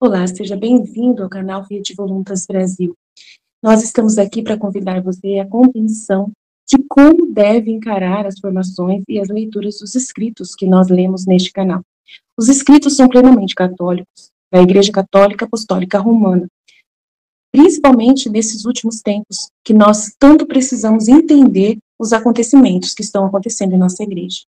Olá, seja bem-vindo ao canal Rede Voluntas Brasil. Nós estamos aqui para convidar você à compreensão de como deve encarar as formações e as leituras dos escritos que nós lemos neste canal. Os escritos são plenamente católicos, da Igreja Católica Apostólica Romana, principalmente nesses últimos tempos, que nós tanto precisamos entender os acontecimentos que estão acontecendo em nossa igreja.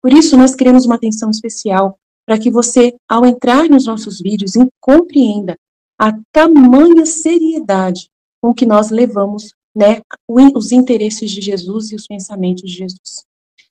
Por isso, nós queremos uma atenção especial para que você, ao entrar nos nossos vídeos, compreenda a tamanha seriedade com que nós levamos, né, os interesses de Jesus e os pensamentos de Jesus.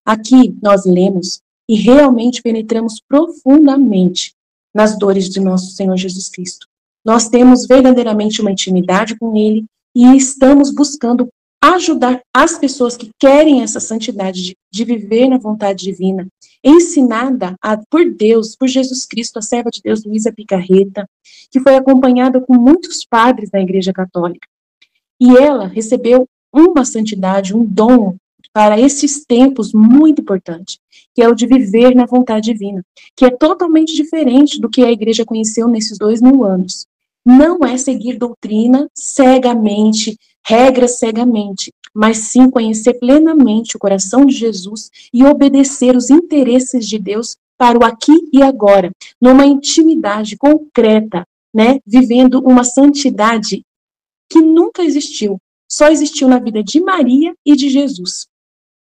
Aqui nós lemos e realmente penetramos profundamente nas dores de nosso Senhor Jesus Cristo. Nós temos verdadeiramente uma intimidade com Ele e estamos buscando ajudar as pessoas que querem essa santidade de viver na vontade divina, ensinada por Deus, por Jesus Cristo, a serva de Deus, Luísa Picarreta, que foi acompanhada com muitos padres da Igreja Católica. E ela recebeu uma santidade, um dom para esses tempos muito importante, que é o de viver na vontade divina, que é totalmente diferente do que a igreja conheceu nesses 2000 anos. Não é seguir doutrina cegamente, regras cegamente, mas sim conhecer plenamente o coração de Jesus e obedecer os interesses de Deus para o aqui e agora, numa intimidade concreta, né, vivendo uma santidade que nunca existiu, só existiu na vida de Maria e de Jesus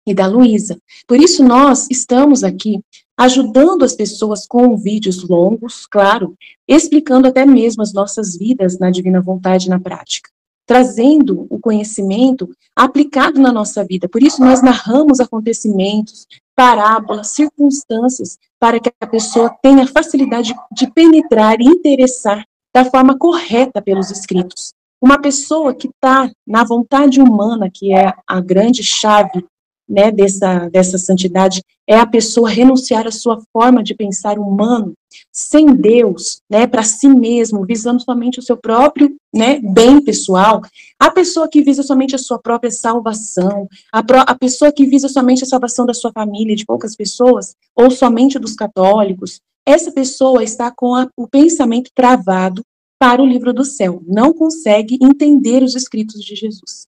e da Luísa. Por isso nós estamos aqui ajudando as pessoas com vídeos longos, claro, explicando até mesmo as nossas vidas na divina vontade na prática, trazendo o conhecimento aplicado na nossa vida. Por isso nós narramos acontecimentos, parábolas, circunstâncias, para que a pessoa tenha facilidade de penetrar e interessar da forma correta pelos escritos. Uma pessoa que está na vontade humana, que é a grande chave, né, dessa santidade, é a pessoa renunciar à sua forma de pensar humano, sem Deus, né, para si mesmo, visando somente o seu próprio, né, bem pessoal. A pessoa que visa somente a sua própria salvação, a pessoa que visa somente a salvação da sua família, de poucas pessoas, ou somente dos católicos, essa pessoa está com o pensamento travado para o livro do céu, não consegue entender os escritos de Jesus.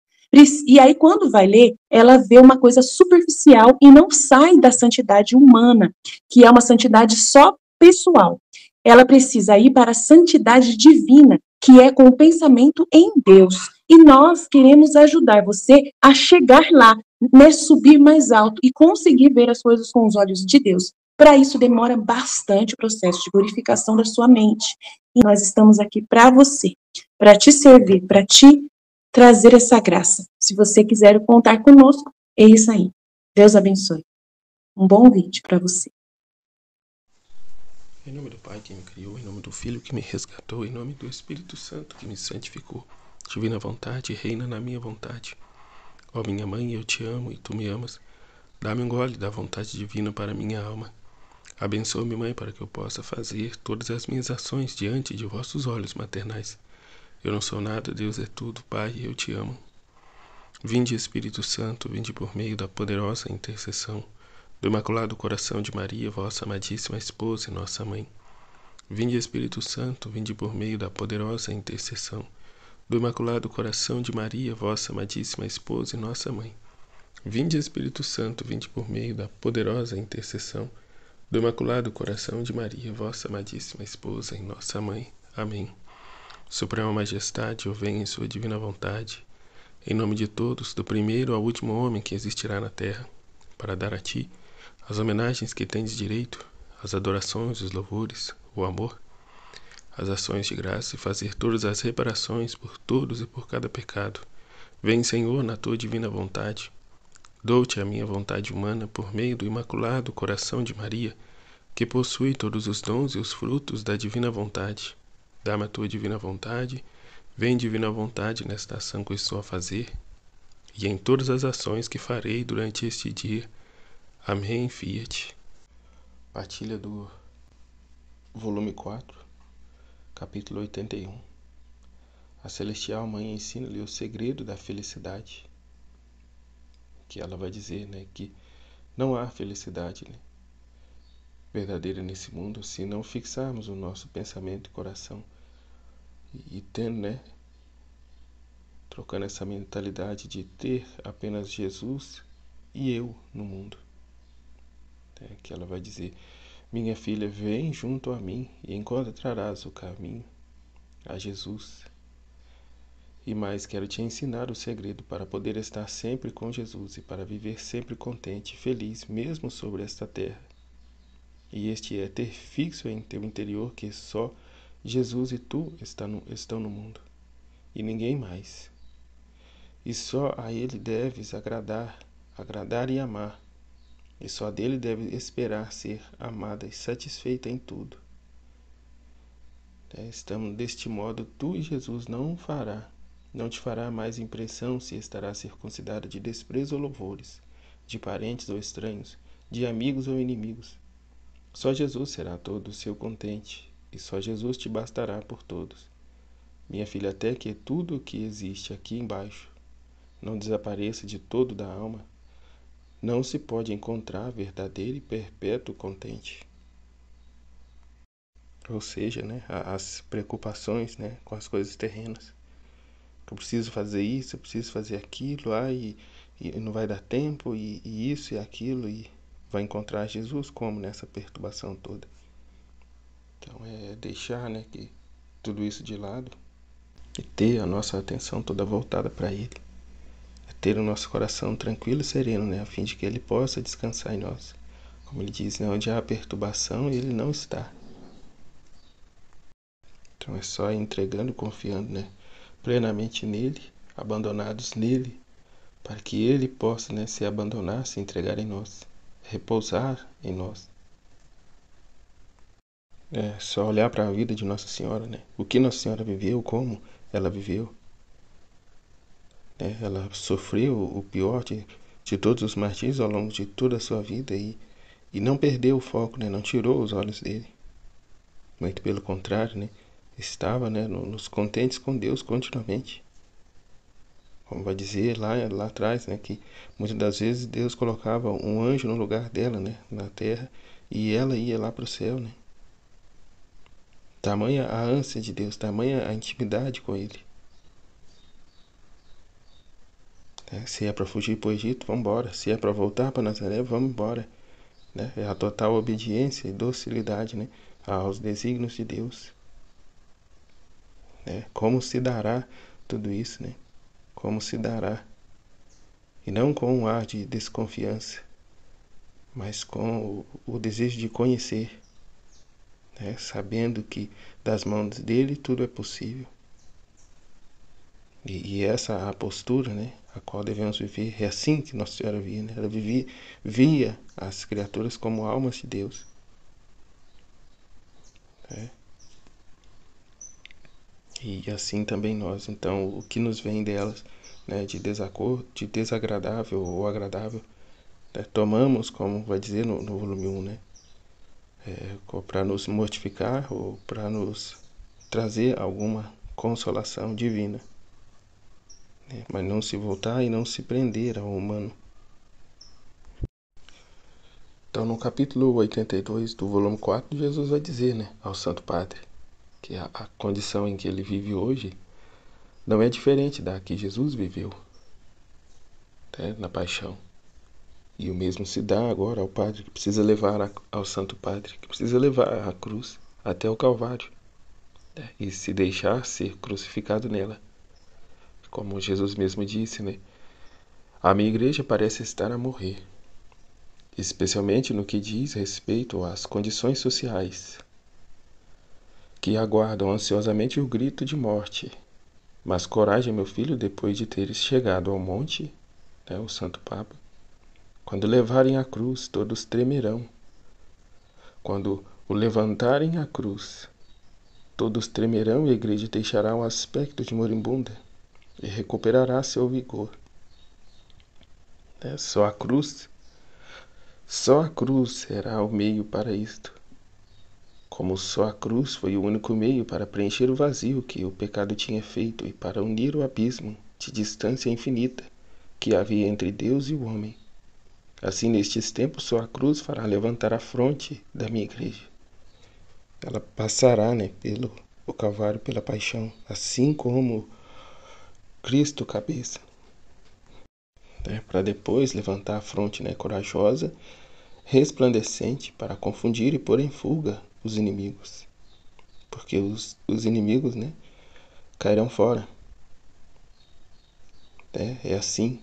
E aí, quando vai ler, ela vê uma coisa superficial e não sai da santidade humana, que é uma santidade só pessoal. Ela precisa ir para a santidade divina, que é com o pensamento em Deus. E nós queremos ajudar você a chegar lá, né, subir mais alto e conseguir ver as coisas com os olhos de Deus. Para isso, demora bastante o processo de purificação da sua mente. E nós estamos aqui para você, para te servir, para te trazer essa graça. Se você quiser contar conosco, é isso aí. Deus abençoe. Um bom vídeo para você. Em nome do Pai que me criou, em nome do Filho que me resgatou, em nome do Espírito Santo que me santificou. Divina vontade, reina na minha vontade. Ó minha mãe, eu te amo e tu me amas. Dá-me um gole da vontade divina para minha alma. Abençoa-me, mãe, para que eu possa fazer todas as minhas ações diante de vossos olhos maternais. Eu não sou nada, Deus é tudo, Pai, eu te amo. Vinde, Espírito Santo, vinde por meio da poderosa intercessão do Imaculado Coração de Maria, vossa amadíssima esposa e nossa mãe. Vinde, Espírito Santo, vinde por meio da poderosa intercessão do Imaculado Coração de Maria, vossa amadíssima esposa e nossa mãe. Vinde, Espírito Santo, vinde por meio da poderosa intercessão do Imaculado Coração de Maria, vossa amadíssima esposa e nossa mãe. Amém. Suprema Majestade, eu venho em sua divina vontade, em nome de todos, do primeiro ao último homem que existirá na terra, para dar a ti as homenagens que tendes direito, as adorações, os louvores, o amor, as ações de graça e fazer todas as reparações por todos e por cada pecado. Vem, Senhor, na tua divina vontade. Dou-te a minha vontade humana por meio do Imaculado Coração de Maria, que possui todos os dons e os frutos da divina vontade. Dá-me a tua divina vontade. Vem, divina vontade, nesta ação que estou a fazer e em todas as ações que farei durante este dia. Amém, Fiat. Partilha do volume 4, capítulo 81. A Celestial Mãe ensina-lhe o segredo da felicidade. Que ela vai dizer, né, que não há felicidade, né, verdadeira nesse mundo se não fixarmos o nosso pensamento e coração e tendo, né, trocando essa mentalidade de ter apenas Jesus e eu no mundo. Que ela vai dizer: minha filha, vem junto a mim e encontrarás o caminho a Jesus. E mais, quero te ensinar o segredo para poder estar sempre com Jesus e para viver sempre contente e feliz, mesmo sobre esta terra. E este é ter fixo em teu interior que só Jesus e tu estão no mundo, e ninguém mais. E só a Ele deves agradar e amar, e só dele deve esperar ser amada e satisfeita em tudo. Estamos deste modo, tu e Jesus não te fará mais impressão se estará circuncidada de desprezo ou louvores, de parentes ou estranhos, de amigos ou inimigos. Só Jesus será todo o seu contente, e só Jesus te bastará por todos. Minha filha, até que tudo o que existe aqui embaixo não desapareça de todo da alma, não se pode encontrar verdadeiro e perpétuo contente. Ou seja, né, as preocupações, né, com as coisas terrenas. Eu preciso fazer isso, eu preciso fazer aquilo, e não vai dar tempo, e isso e aquilo, e vai encontrar Jesus como nessa perturbação toda. Então é deixar, né, que tudo isso de lado e ter a nossa atenção toda voltada para Ele. É ter o nosso coração tranquilo e sereno, né, a fim de que Ele possa descansar em nós. Como Ele diz, né, onde há perturbação, Ele não está. Então é só entregando, confiando, né, plenamente nele, abandonados nele, para que Ele possa, né, se abandonar, se entregar em nós, repousar em nós. É só olhar para a vida de Nossa Senhora, né? O que Nossa Senhora viveu, como ela viveu. Né? Ela sofreu o pior de todos os martírios ao longo de toda a sua vida e não perdeu o foco, né? Não tirou os olhos dele. Muito pelo contrário, né? Estava, né, nos contentes com Deus continuamente. Como vai dizer lá atrás, né, que muitas das vezes Deus colocava um anjo no lugar dela, né, na terra, e ela ia lá para o céu, né. Tamanha a ânsia de Deus, tamanha a intimidade com Ele. Se é para fugir para o Egito, vamos embora. Se é para voltar para Nazaré, vamos embora. Né? É a total obediência e docilidade, né, aos desígnios de Deus. Como se dará tudo isso, né? Como se dará. E não com um ar de desconfiança, mas com o desejo de conhecer, né? Sabendo que das mãos dele tudo é possível. E essa a postura, né, a qual devemos viver. É assim que Nossa Senhora via, né? Ela via as criaturas como almas de Deus. Né? E assim também nós. Então, o que nos vem delas, né, de desacordo, de desagradável ou agradável, né, tomamos, como vai dizer no volume 1, né, para nos mortificar ou para nos trazer alguma consolação divina. Né, mas não se voltar e não se prender ao humano. Então, no capítulo 82 do volume 4, Jesus vai dizer, né, ao Santo Padre que a condição em que ele vive hoje não é diferente da que Jesus viveu, né, na paixão. E o mesmo se dá agora ao Padre que precisa levar ao Santo Padre, que precisa levar a cruz até o Calvário, né, e se deixar ser crucificado nela. Como Jesus mesmo disse, né, a minha igreja parece estar a morrer, especialmente no que diz respeito às condições sociais, que aguardam ansiosamente o grito de morte. Mas coragem, meu filho, depois de teres chegado ao monte, né, o Santo Papa, quando levarem a cruz, todos tremerão. Quando o levantarem a cruz, todos tremerão e a igreja deixará o aspecto de moribunda e recuperará seu vigor. Só a cruz será o meio para isto. Como só a cruz foi o único meio para preencher o vazio que o pecado tinha feito e para unir o abismo de distância infinita que havia entre Deus e o homem. Assim, nestes tempos, só a cruz fará levantar a fronte da minha igreja. Ela passará, né, pelo o Calvário pela paixão, assim como Cristo cabeça, né, para depois levantar a fronte, né, corajosa, resplandecente, para confundir e pôr em fuga os inimigos, porque os inimigos, né, cairão fora. É assim,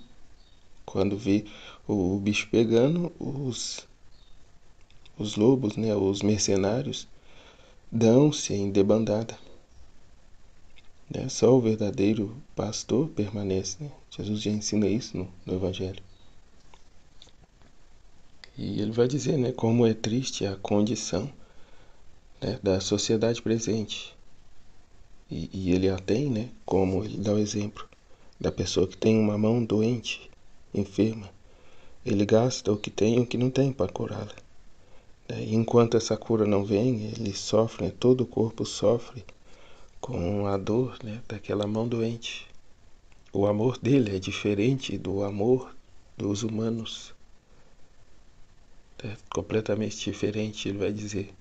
quando vê o bicho pegando, os lobos, né, os mercenários, dão-se em debandada. Né? Só o verdadeiro pastor permanece. Né? Jesus já ensina isso no Evangelho. E ele vai dizer, né, como é triste a condição, né, da sociedade presente. E ele a tem, né, como ele dá o exemplo da pessoa que tem uma mão doente, enferma. Ele gasta o que tem e o que não tem para curá-la. E enquanto essa cura não vem, ele sofre, né, todo o corpo sofre com a dor, né, daquela mão doente. O amor dele é diferente do amor dos humanos. É completamente diferente, ele vai dizer.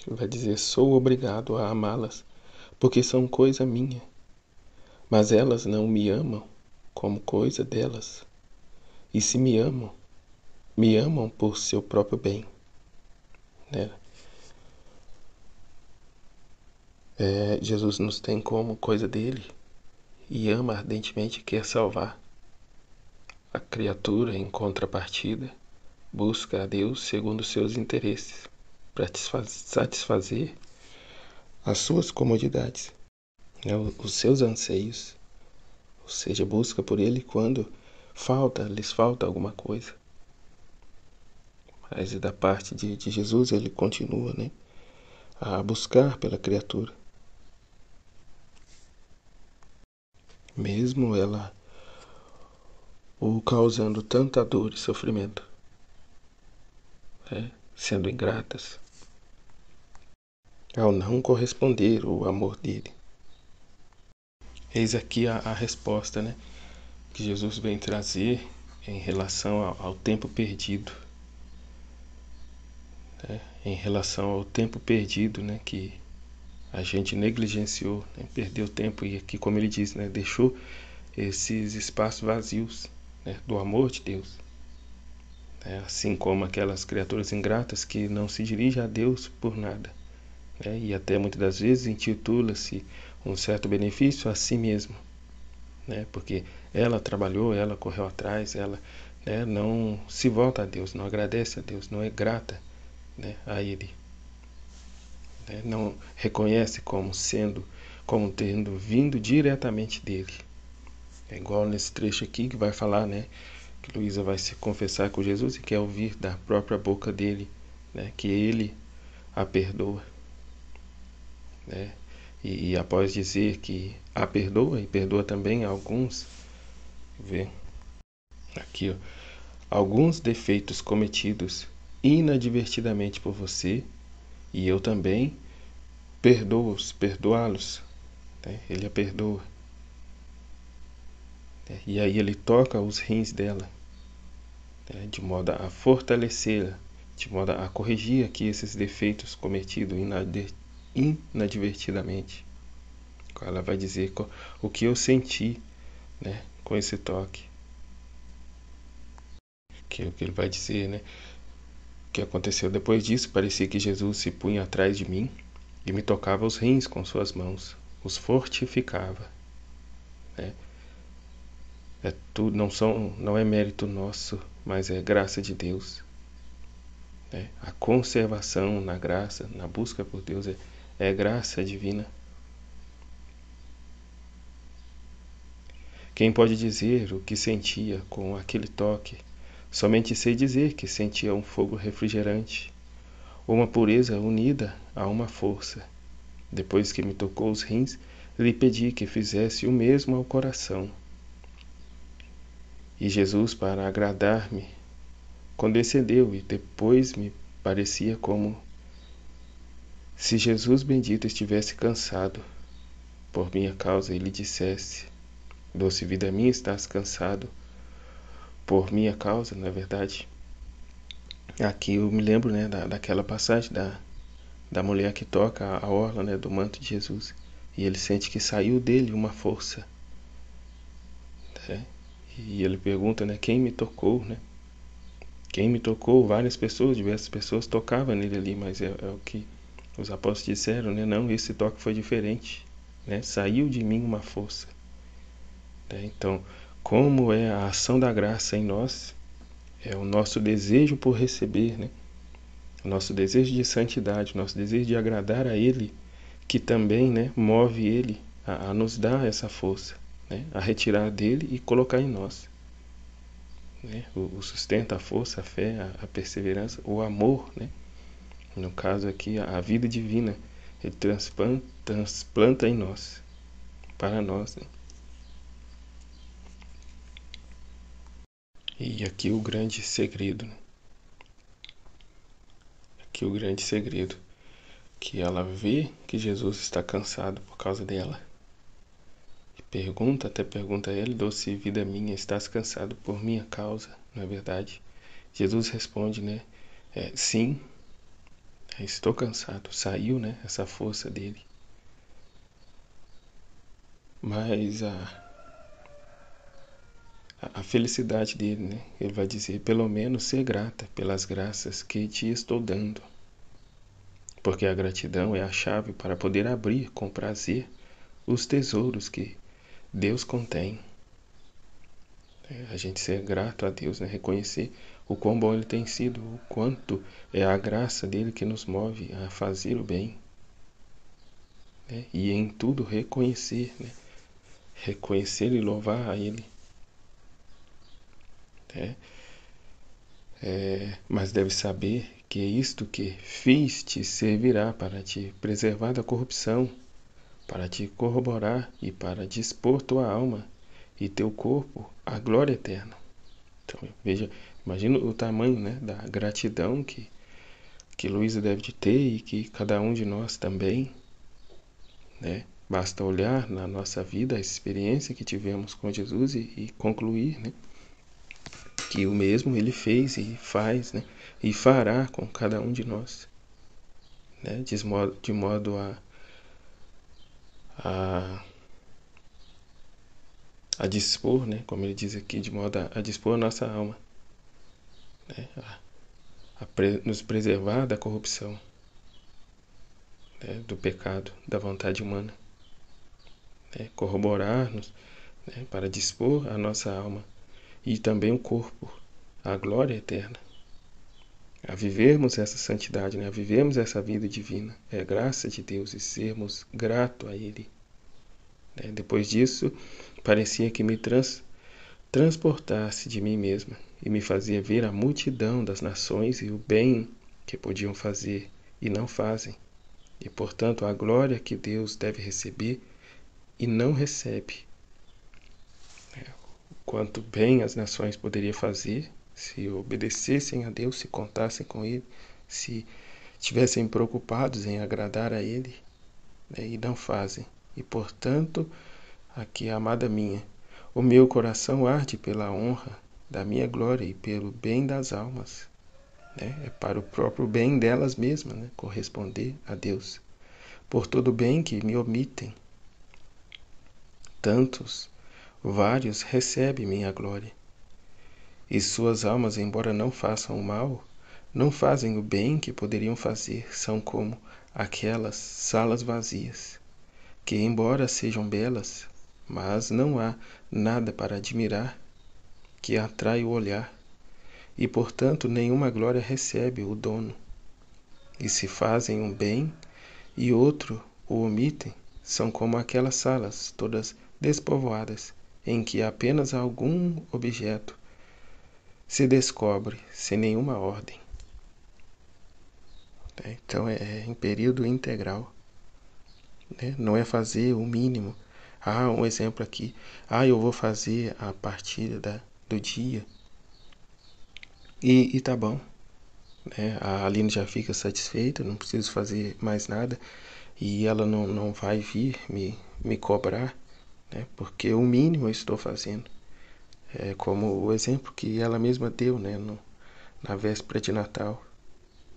Ele vai dizer, sou obrigado a amá-las, porque são coisa minha. Mas elas não me amam como coisa delas. E se me amam por seu próprio bem. Né? Jesus nos tem como coisa dele e ama ardentemente, quer salvar. A criatura, em contrapartida, busca a Deus segundo seus interesses, para satisfazer as suas comodidades, né, os seus anseios, ou seja, busca por Ele quando lhes falta alguma coisa. Mas da parte de Jesus, Ele continua, né, a buscar pela criatura, mesmo ela o causando tanta dor e sofrimento, né, sendo ingratas, ao não corresponder o amor dele. Eis aqui a resposta, né, que Jesus vem trazer em relação ao tempo perdido. Né, em relação ao tempo perdido, né, que a gente negligenciou, né, perdeu tempo e aqui, como ele diz, né, deixou esses espaços vazios, né, do amor de Deus. Assim como aquelas criaturas ingratas que não se dirigem a Deus por nada, né, e até muitas das vezes intitula-se um certo benefício a si mesmo, né, porque ela trabalhou, ela correu atrás, ela, né, não se volta a Deus, não agradece a Deus, não é grata, né, a Ele, né, não reconhece como tendo vindo diretamente dele. É igual nesse trecho aqui que vai falar, né, que Luísa vai se confessar com Jesus e quer ouvir da própria boca dele, né, que ele a perdoa, né, e após dizer que a perdoa e perdoa também alguns, vê aqui, ó, alguns defeitos cometidos inadvertidamente por você, e eu também perdoá-los, né, ele a perdoa. E aí ele toca os rins dela, né, de modo a fortalecê-la, de modo a corrigir aqui esses defeitos cometidos inadvertidamente. Ela vai dizer o que eu senti, né, com esse toque. Que é o que ele vai dizer, né? O que aconteceu depois disso, parecia que Jesus se punha atrás de mim e me tocava os rins com suas mãos, os fortificava. Né? Não é mérito nosso, mas é graça de Deus. Né? A conservação na graça, na busca por Deus, é graça divina. Quem pode dizer o que sentia com aquele toque? Somente sei dizer que sentia um fogo refrigerante, uma pureza unida a uma força. Depois que me tocou os rins, lhe pedi que fizesse o mesmo ao coração. E Jesus, para agradar-me, condescendeu e depois me parecia como se Jesus bendito estivesse cansado por minha causa e lhe dissesse: doce vida minha, estás cansado por minha causa, não é verdade? Aqui eu me lembro, né, daquela passagem da mulher que toca a orla, né, do manto de Jesus. E ele sente que saiu dele uma força, né? E ele pergunta, né, quem me tocou, né? Quem me tocou? Várias pessoas, diversas pessoas tocavam nele ali, mas é o que os apóstolos disseram, né? Não, esse toque foi diferente, né? Saiu de mim uma força, né? Então, como é a ação da graça em nós, é o nosso desejo por receber, né? O nosso desejo de santidade, o nosso desejo de agradar a Ele, que também, né, move Ele a nos dar essa força, né? A retirar dele e colocar em nós, né? O sustento, a força, a fé, a perseverança, o amor, né? No caso aqui, a vida divina, ele transplanta em nós, para nós, né? E aqui o grande segredo, né? Aqui o grande segredo, que ela vê que Jesus está cansado por causa dela. E até pergunta a ele, doce vida minha, estás cansado por minha causa, não é verdade? Jesus responde, né? Sim, estou cansado. Saiu, né? Essa força dele. Mas a felicidade dele, né? Ele vai dizer, pelo menos ser grata pelas graças que te estou dando. Porque a gratidão é a chave para poder abrir com prazer os tesouros que Deus contém. A gente ser grato a Deus, né? Reconhecer o quão bom Ele tem sido, o quanto é a graça dele que nos move a fazer o bem, né? E em tudo reconhecer, né? Reconhecer e louvar a Ele, né? Mas deve saber que isto que fiz te servirá para te preservar da corrupção, para te corroborar e para dispor tua alma e teu corpo à glória eterna. Então, veja, imagina o tamanho, né, da gratidão que Luísa deve de ter e que cada um de nós também, né? Basta olhar na nossa vida a experiência que tivemos com Jesus e concluir, né, que o mesmo ele fez e faz, né, e fará com cada um de nós, né, de modo a, a dispor, né, como ele diz aqui, de modo a dispor a nossa alma, né, nos preservar da corrupção, né, do pecado, da vontade humana, né, corroborar-nos, né, para dispor a nossa alma e também o corpo à glória eterna, a vivermos essa santidade, né, a vivermos essa vida divina. É graça de Deus e sermos grato a Ele, né. Depois disso, parecia que me transportasse de mim mesma e me fazia ver a multidão das nações e o bem que podiam fazer e não fazem, e portanto a glória que Deus deve receber e não recebe. Quanto bem as nações poderiam fazer se obedecessem a Deus, se contassem com Ele, se estivessem preocupados em agradar a Ele, né, e não fazem. E portanto, aqui, amada minha, o meu coração arde pela honra da minha glória e pelo bem das almas, né? É para o próprio bem delas mesmas, né? Corresponder a Deus. Por todo o bem que me omitem, tantos, vários recebem minha glória. E suas almas, embora não façam o mal, não fazem o bem que poderiam fazer, são como aquelas salas vazias, que embora sejam belas, mas não há nada para admirar que atrai o olhar, e portanto nenhuma glória recebe o dono. E se fazem um bem e outro o omitem, são como aquelas salas todas despovoadas, em que apenas algum objeto se descobre sem nenhuma ordem. Então é em período integral, né? Não é fazer o mínimo. Um exemplo aqui. Eu vou fazer a partir do dia e tá bom, né? A Aline já fica satisfeita, não preciso fazer mais nada e ela não vai vir me cobrar, né? Porque o mínimo eu estou fazendo. É como o exemplo que ela mesma deu, né? na véspera de Natal.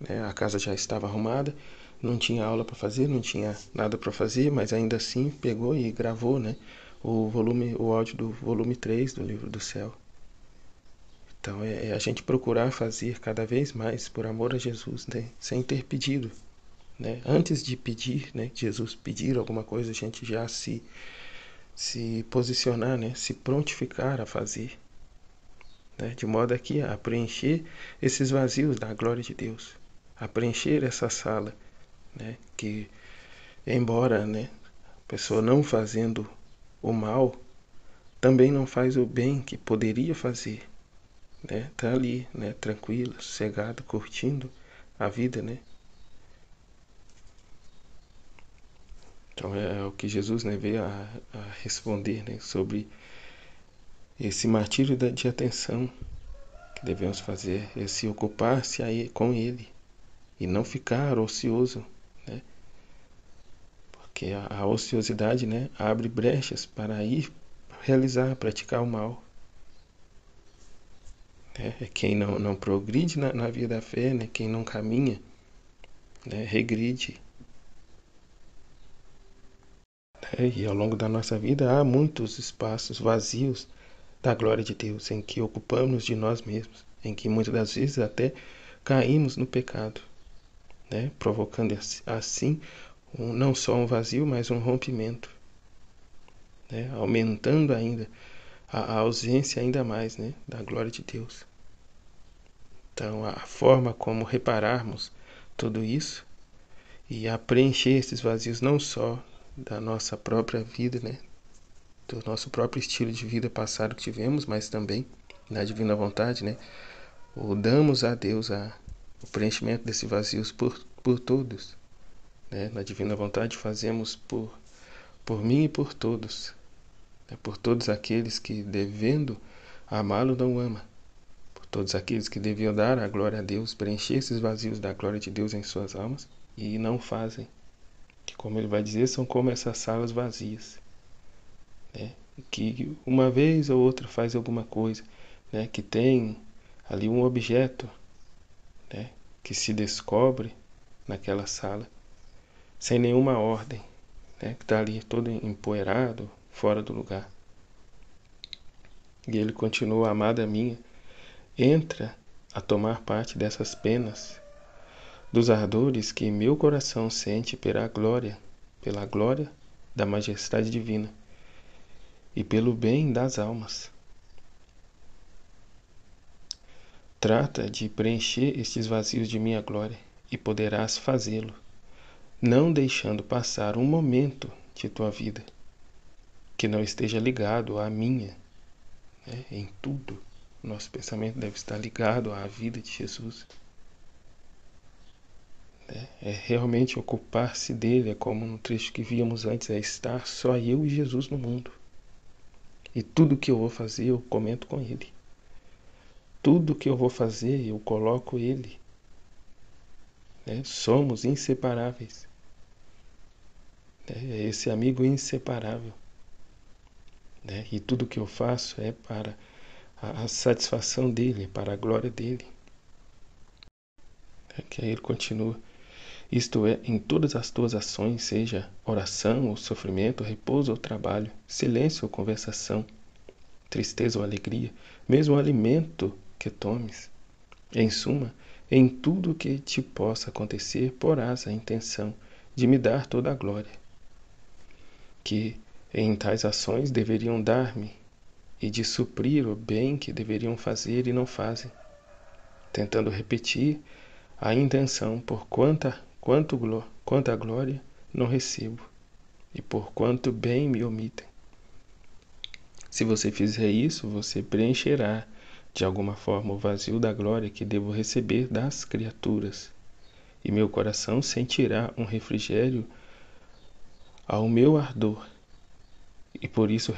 Né? A casa já estava arrumada, não tinha aula para fazer, não tinha nada para fazer, mas ainda assim pegou e gravou, né, o áudio do volume 3 do Livro do Céu. Então é a gente procurar fazer cada vez mais por amor a Jesus, né, sem ter pedido. Né? Antes de pedir, né, Jesus pedir alguma coisa, a gente já se posicionar, né, se prontificar a fazer. Né, de modo aqui a preencher esses vazios da glória de Deus, a preencher essa sala, né, que embora, né, a pessoa não fazendo o mal, também não faz o bem que poderia fazer, né, tá ali, né, tranquilo, sossegado, curtindo a vida, né. Então é o que Jesus, né, veio a responder, né, sobre esse martírio de atenção que devemos fazer, é se ocupar-se aí com Ele e não ficar ocioso, né? Porque a ociosidade, né, abre brechas para ir realizar, praticar o mal. Né? É quem não progride na vida da fé, né? Quem não caminha, né, regride. E ao longo da nossa vida há muitos espaços vazios da glória de Deus, em que ocupamos de nós mesmos, em que muitas das vezes até caímos no pecado, né? Provocando assim não só um vazio, mas um rompimento, né? Aumentando ainda a ausência ainda mais, né, da glória de Deus. Então a forma como repararmos tudo isso e a preencher esses vazios não só da nossa própria vida, né, do nosso próprio estilo de vida passado que tivemos, mas também na divina vontade, né, ou damos a Deus o preenchimento desses vazios por todos, né, na divina vontade fazemos por mim e por todos, né, por todos aqueles que devendo amá-lo não ama, por todos aqueles que deviam dar a glória a Deus, preencher esses vazios da glória de Deus em suas almas e não fazem, que como ele vai dizer, são como essas salas vazias, né? Que uma vez ou outra faz alguma coisa, né? Que tem ali um objeto, né, que se descobre naquela sala, sem nenhuma ordem, né, que está ali todo empoeirado, fora do lugar. E ele continua: amada minha, entra a tomar parte dessas penas, dos ardores que meu coração sente pela glória da majestade divina e pelo bem das almas. Trata de preencher estes vazios de minha glória e poderás fazê-lo, não deixando passar um momento de tua vida que não esteja ligado à minha, né? Em tudo, nosso pensamento deve estar ligado à vida de Jesus. É realmente ocupar-se dele, é como no trecho que víamos antes, é estar só eu e Jesus no mundo. E tudo que eu vou fazer, eu comento com ele. Tudo que eu vou fazer, eu coloco ele. Né? Somos inseparáveis. É esse amigo inseparável. Né? E tudo que eu faço é para a satisfação dele, para a glória dele. Que aí ele continua: isto é, em todas as tuas ações, seja oração ou sofrimento, repouso ou trabalho, silêncio ou conversação, tristeza ou alegria, mesmo o alimento que tomes. Em suma, em tudo que te possa acontecer, porás a intenção de me dar toda a glória, que em tais ações deveriam dar-me, e de suprir o bem que deveriam fazer e não fazem, tentando repetir a intenção por quanta glória não recebo, e por quanto bem me omitem. Se você fizer isso, você preencherá de alguma forma o vazio da glória que devo receber das criaturas, e meu coração sentirá um refrigério ao meu ardor, e por este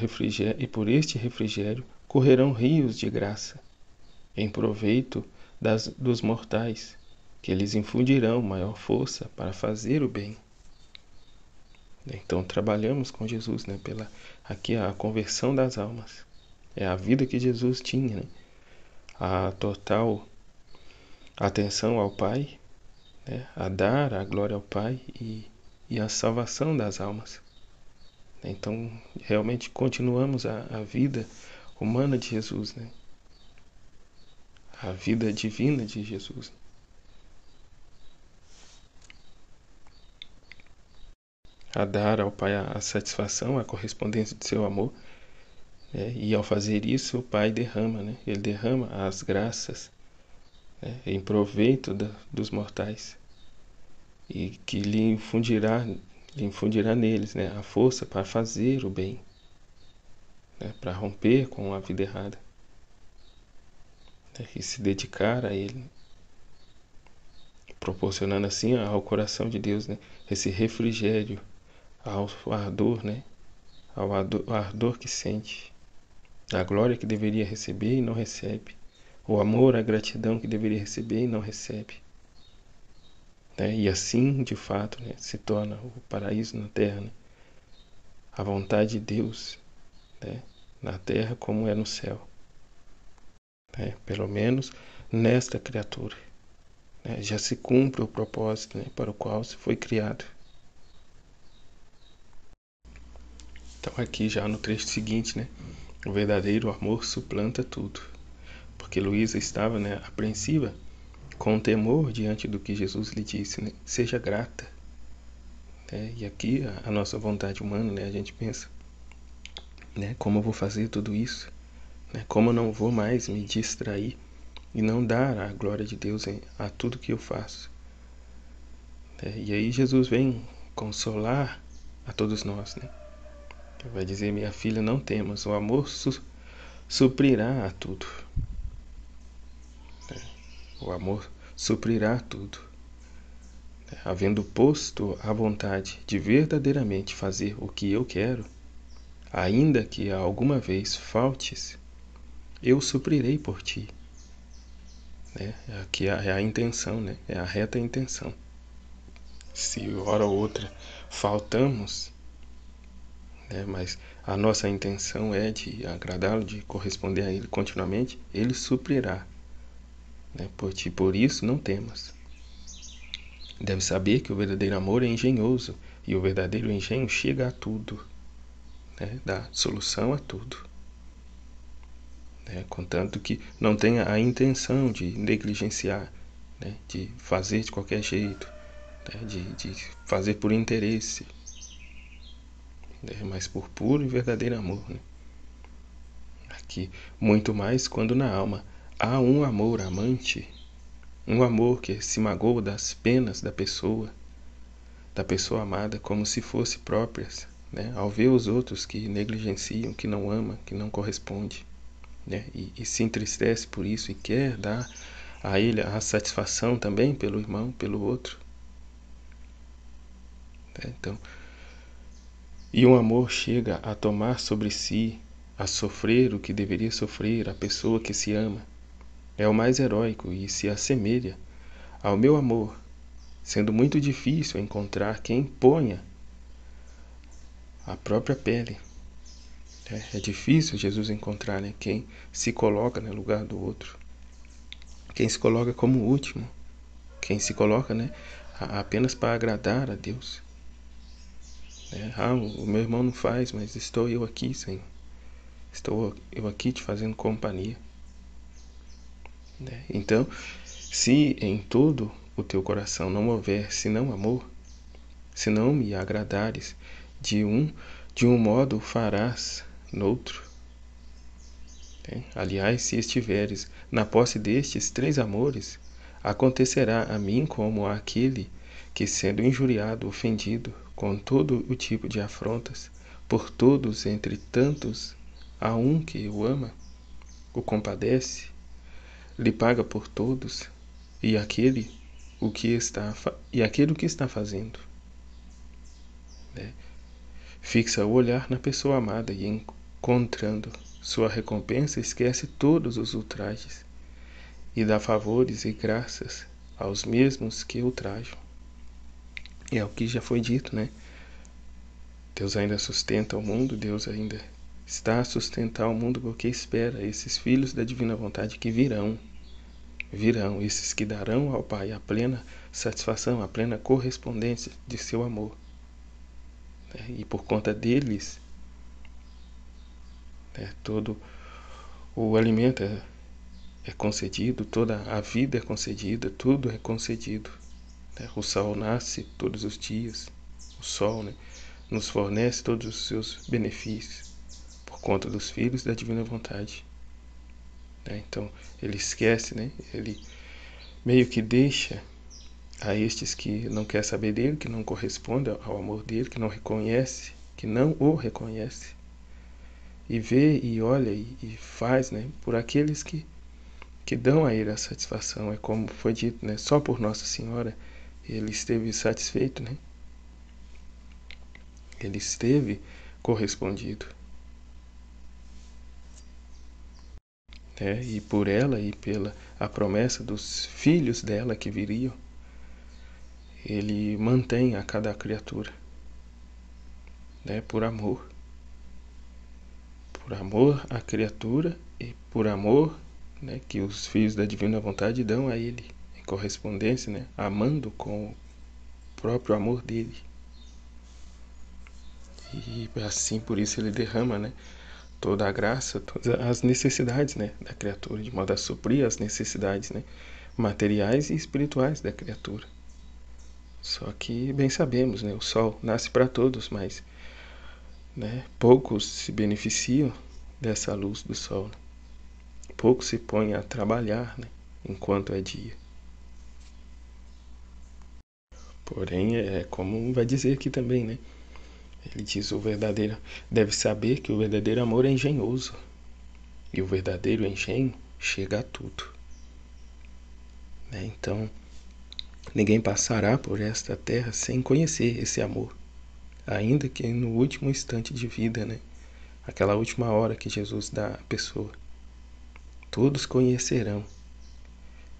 refrigério correrão rios de graça, em proveito dos mortais, que lhes infundirão maior força para fazer o bem. Então trabalhamos com Jesus, né, aqui a conversão das almas. É a vida que Jesus tinha, né? A total atenção ao Pai, né? A dar a glória ao Pai e a salvação das almas. Então, realmente continuamos a vida humana de Jesus, né? A vida divina de Jesus. A dar ao Pai a satisfação, a correspondência de seu amor, né? E ao fazer isso, o Pai derrama, né? Ele derrama as graças, né? Em proveito dos mortais, e que lhe infundirá neles, né? A força para fazer o bem, né? Para romper com a vida errada, né? E se dedicar a Ele, proporcionando assim ao coração de Deus, né? Esse refrigério ao ardor, né? Ao ardor que sente, a glória que deveria receber e não recebe, o amor, a gratidão que deveria receber e não recebe, né? E assim, de fato, né? Se torna o paraíso na terra, né? A vontade de Deus, né? Na terra como é no céu, né? Pelo menos nesta criatura, né? Já se cumpre o propósito, né? Para o qual se foi criado. Então aqui já no trecho seguinte, né? O verdadeiro amor suplanta tudo. Porque Luísa estava, né, apreensiva, com temor diante do que Jesus lhe disse, né? Seja grata. Né? E aqui a nossa vontade humana, né? A gente pensa, né? Como eu vou fazer tudo isso? Né? Como eu não vou mais me distrair e não dar a glória de Deus a tudo que eu faço? Né? E aí Jesus vem consolar a todos nós, né? Vai dizer, minha filha, não temas, o amor suprirá a tudo. Né? O amor suprirá tudo. Havendo posto a vontade de verdadeiramente fazer o que eu quero, ainda que alguma vez faltes, eu suprirei por ti. Né? Aqui é a intenção, né? É a reta intenção. Se hora ou outra faltamos, né? Mas a nossa intenção é de agradá-lo, de corresponder a ele continuamente, ele suprirá, né? Por ti, por isso não temas. Deve saber que o verdadeiro amor é engenhoso e o verdadeiro engenho chega a tudo, né? Dá solução a tudo, né? Contanto que não tenha a intenção de negligenciar, né? De fazer de qualquer jeito, né? De fazer por interesse, né? Mas por puro e verdadeiro amor, né? Aqui, muito mais quando na alma há um amor amante, um amor que se magoa das penas da pessoa amada como se fosse próprias, né? Ao ver os outros que negligenciam, que não ama, que não corresponde, né? E se entristece por isso e quer dar a ele a satisfação também pelo irmão, pelo outro, né? Então, e um amor chega a tomar sobre si, a sofrer o que deveria sofrer a pessoa que se ama, é o mais heróico e se assemelha ao meu amor, sendo muito difícil encontrar quem ponha a própria pele. É difícil Jesus encontrar, né, quem se coloca no lugar do outro, quem se coloca como último, quem se coloca, né, apenas para agradar a Deus. O meu irmão não faz, mas estou eu aqui, Senhor. Estou eu aqui te fazendo companhia. Né? Então, se em todo o teu coração não houver senão amor, se não me agradares, de um modo farás noutro. Aliás, se estiveres na posse destes três amores, acontecerá a mim como àquele que, sendo injuriado, ofendido, com todo o tipo de afrontas, por todos entre tantos, há um que o ama, o compadece, lhe paga por todos, e aquele o que está fazendo, né? Fixa o olhar na pessoa amada e, encontrando sua recompensa, esquece todos os ultrajes e dá favores e graças aos mesmos que ultrajam. É o que já foi dito, né? Deus ainda sustenta o mundo, Deus ainda está a sustentar o mundo porque espera esses filhos da divina vontade que virão virão esses que darão ao Pai a plena satisfação, a plena correspondência de seu amor. E por conta deles, todo o alimento é concedido, toda a vida é concedida, tudo é concedido. O sol nasce todos os dias, o sol nos fornece todos os seus benefícios por conta dos filhos da divina vontade. Então ele esquece, ele meio que deixa a estes que não quer saber dele, que não corresponde ao amor dele, que não reconhece, que não o reconhece, e vê e olha e faz por aqueles que dão a ele a satisfação. É como foi dito, só por Nossa Senhora ele esteve satisfeito, ele esteve correspondido. E por ela e pela a promessa dos filhos dela que viriam, ele mantém a cada criatura, por amor à criatura e por amor que os filhos da divina vontade dão a ele em correspondência, amando com o próprio amor dele. E assim, por isso ele derrama toda a graça, todas as necessidades da criatura, de modo a suprir as necessidades materiais e espirituais da criatura. Só que bem sabemos, o sol nasce para todos, mas poucos se beneficiam dessa luz do sol. Poucos se põem a trabalhar enquanto é dia. Porém, é como vai dizer aqui também, ele diz: o verdadeiro deve saber que o verdadeiro amor é engenhoso, e o verdadeiro engenho chega a tudo. Então, ninguém passará por esta terra sem conhecer esse amor, ainda que no último instante de vida, aquela última hora que Jesus dá à pessoa. Todos conhecerão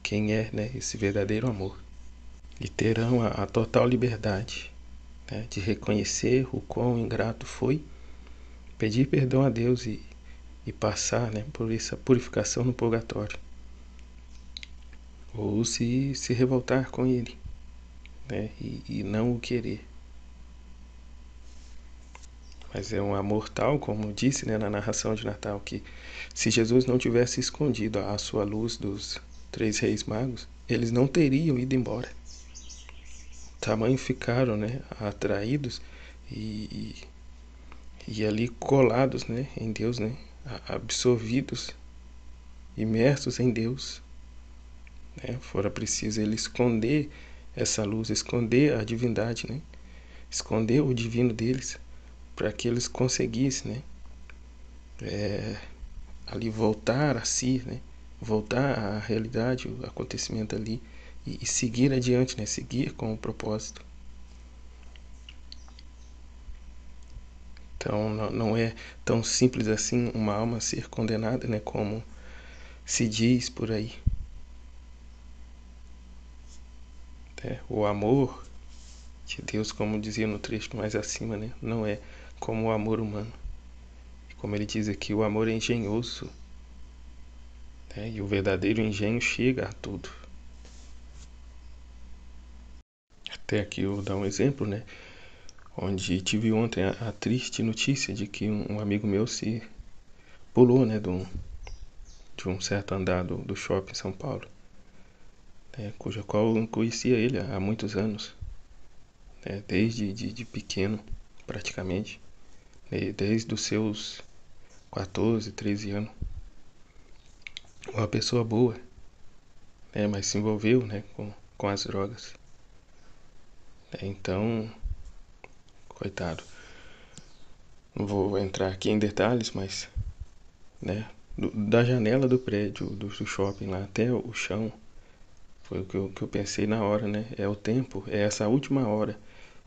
quem é esse verdadeiro amor, e terão a total liberdade de reconhecer o quão ingrato foi, pedir perdão a Deus e passar por essa purificação no purgatório, ou se revoltar com ele e não o querer. Mas é um amor tal, como disse na narração de Natal, que se Jesus não tivesse escondido a sua luz dos 3 reis magos, eles não teriam ido embora. Tamanho ficaram atraídos e ali colados em Deus, absorvidos, imersos em Deus. Fora preciso ele esconder essa luz, esconder a divindade, esconder o divino deles, para que eles conseguissem ali voltar a si, voltar à realidade, o acontecimento ali, e seguir adiante, seguir com o propósito. Então não é tão simples assim uma alma ser condenada, como se diz por aí. O amor de Deus, como dizia no trecho mais acima, não é como o amor humano. Como ele diz aqui, o amor é engenhoso, e o verdadeiro engenho chega a tudo. Até aqui eu vou dar um exemplo, onde tive ontem a triste notícia de que um amigo meu se pulou, de um certo andar do shopping em São Paulo, cuja qual eu conhecia ele há muitos anos, desde de pequeno, praticamente, desde os seus 14, 13 anos. Uma pessoa boa, mas se envolveu com as drogas. Então, coitado. Não vou entrar aqui em detalhes, mas da janela do prédio, do shopping lá até o chão, foi o que eu pensei na hora, É o tempo, é essa última hora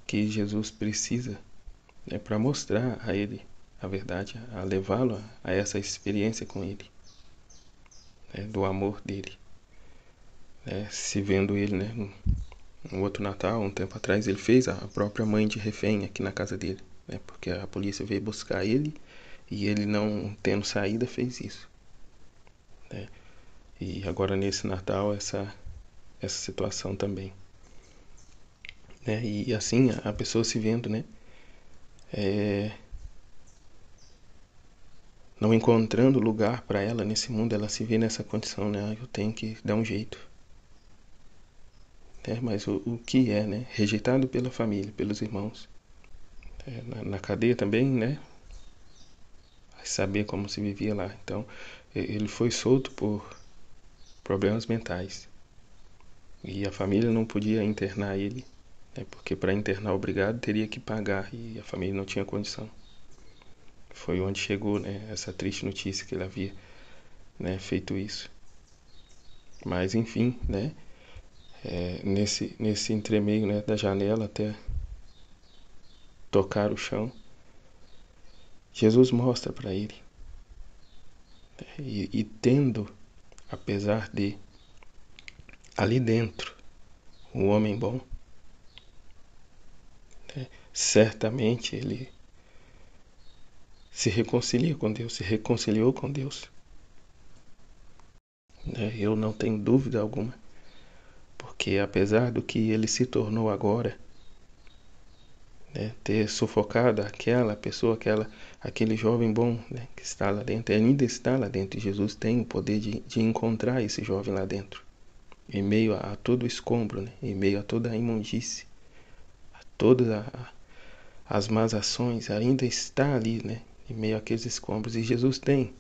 que Jesus precisa para mostrar a ele a verdade, a levá-lo a essa experiência com ele, do amor dele. Se vendo ele, no outro Natal, um tempo atrás, ele fez a própria mãe de refém aqui na casa dele, porque a polícia veio buscar ele e ele, não tendo saída, fez isso. E agora nesse Natal essa situação também, né? E assim a pessoa se vendo, né? Não encontrando lugar para ela nesse mundo, ela se vê nessa condição, né? Eu tenho que dar um jeito, né? Mas o que é, né? Rejeitado pela família, pelos irmãos, na cadeia também, né? Saber como se vivia lá. Então ele foi solto por problemas mentais e a família não podia internar ele, né? Porque para internar obrigado teria que pagar e a família não tinha condição. Foi onde chegou, né, essa triste notícia que ele havia, né, feito isso. Mas enfim, né, nesse entremeio, né, da janela até tocar o chão, Jesus mostra para ele, né, e tendo, apesar de ali dentro um homem bom, né, certamente ele se reconcilia com Deus, se reconciliou com Deus, né? Eu não tenho dúvida alguma, porque apesar do que ele se tornou agora, né, ter sufocado aquela pessoa, aquele jovem bom, né, que está lá dentro, ainda está lá dentro, e Jesus tem o poder de encontrar esse jovem lá dentro, em meio a todo o escombro, né, em meio a toda a imundície, a todas as más ações, ainda está ali, né, em meio àqueles escombros, e Jesus tem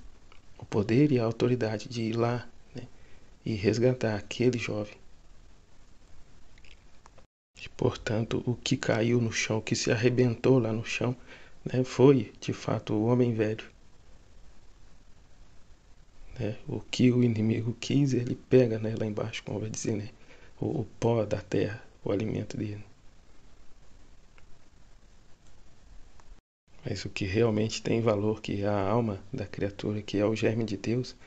o poder e a autoridade de ir lá, né, e resgatar aquele jovem. E, portanto, o que caiu no chão, o que se arrebentou lá no chão, né, foi, de fato, o homem velho. Né? O que o inimigo quis, ele pega, né, lá embaixo, como vai dizer, né, o pó da terra, o alimento dele. Mas o que realmente tem valor, que é a alma da criatura, que é o germe de Deus,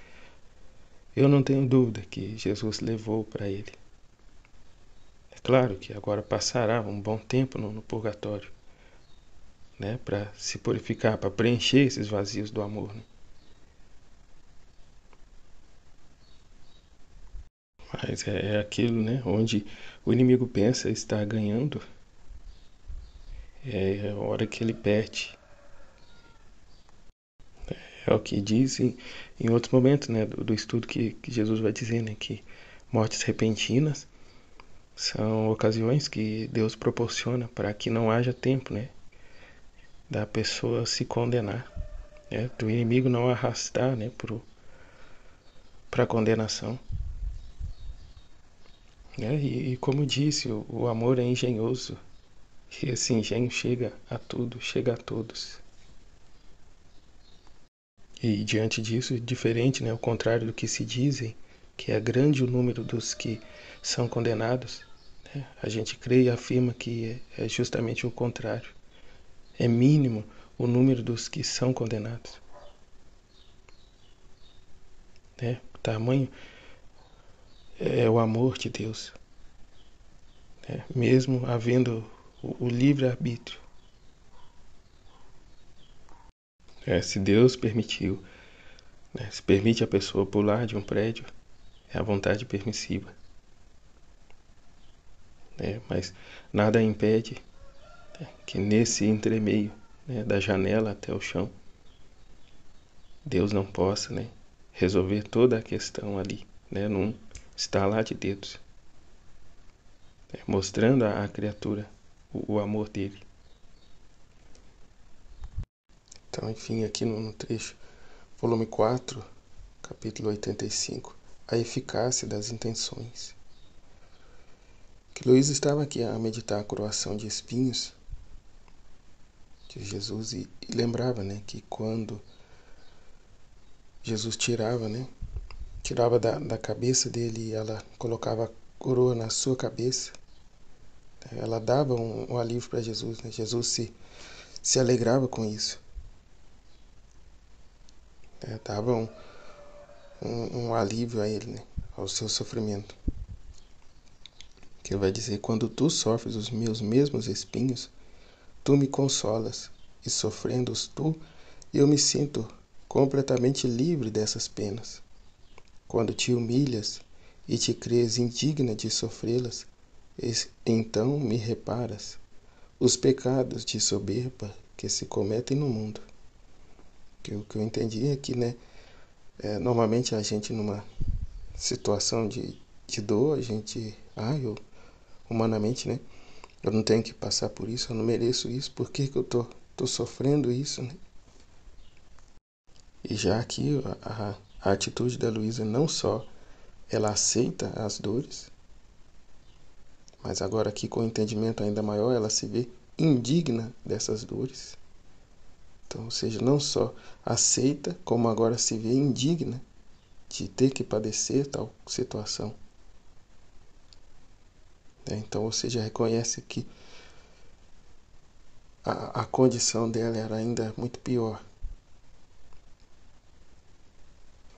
eu não tenho dúvida que Jesus levou para ele. É claro que agora passará um bom tempo no purgatório, né, para se purificar, para preencher esses vazios do amor, né? Mas é aquilo, né, onde o inimigo pensa estar ganhando, é a hora que ele perde. É o que diz em outros momentos, né, do estudo que Jesus vai dizer, né, que mortes repentinas são ocasiões que Deus proporciona para que não haja tempo, né, da pessoa se condenar, né, do inimigo não arrastar, né, para a condenação. Né? E como disse, o amor é engenhoso e esse engenho chega a tudo, chega a todos. E diante disso, diferente, né, ao contrário do que se dizem, que é grande o número dos que são condenados, né, a gente crê e afirma que é justamente o contrário. É mínimo o número dos que são condenados. Né? O tamanho é o amor de Deus, né? Mesmo havendo o livre-arbítrio. Se Deus permitiu, né, se permite a pessoa pular de um prédio, é a vontade permissiva. Né? Mas nada impede, né, que nesse entremeio, né, da janela até o chão, Deus não possa, né, resolver toda a questão ali, né, num estalar de dedos, né, mostrando à criatura o amor dele. Então, enfim, aqui no trecho, volume 4, capítulo 85, a eficácia das intenções. Que Luiz estava aqui a meditar a coroação de espinhos de Jesus e lembrava, né, que quando Jesus tirava, né, tirava da cabeça dele e ela colocava a coroa na sua cabeça, ela dava um alívio para Jesus, né? Jesus se alegrava com isso, né? Dava um alívio a ele, né, ao seu sofrimento. Que ele vai dizer: quando tu sofres os meus mesmos espinhos, tu me consolas, e sofrendo-os tu, eu me sinto completamente livre dessas penas. quando te humilhas e te crês indigna de sofrê-las, então me reparas os pecados de soberba que se cometem no mundo. O que eu entendi é que, né, normalmente a gente numa situação de dor, a gente, humanamente, né, eu não tenho que passar por isso, eu não mereço isso, por que eu tô sofrendo isso, né? E já aqui a atitude da Luísa não só ela aceita as dores, mas agora aqui com um entendimento ainda maior, ela se vê indigna dessas dores. Então, ou seja, não só aceita, como agora se vê indigna de ter que padecer tal situação. Então, ou seja, reconhece que a condição dela era ainda muito pior.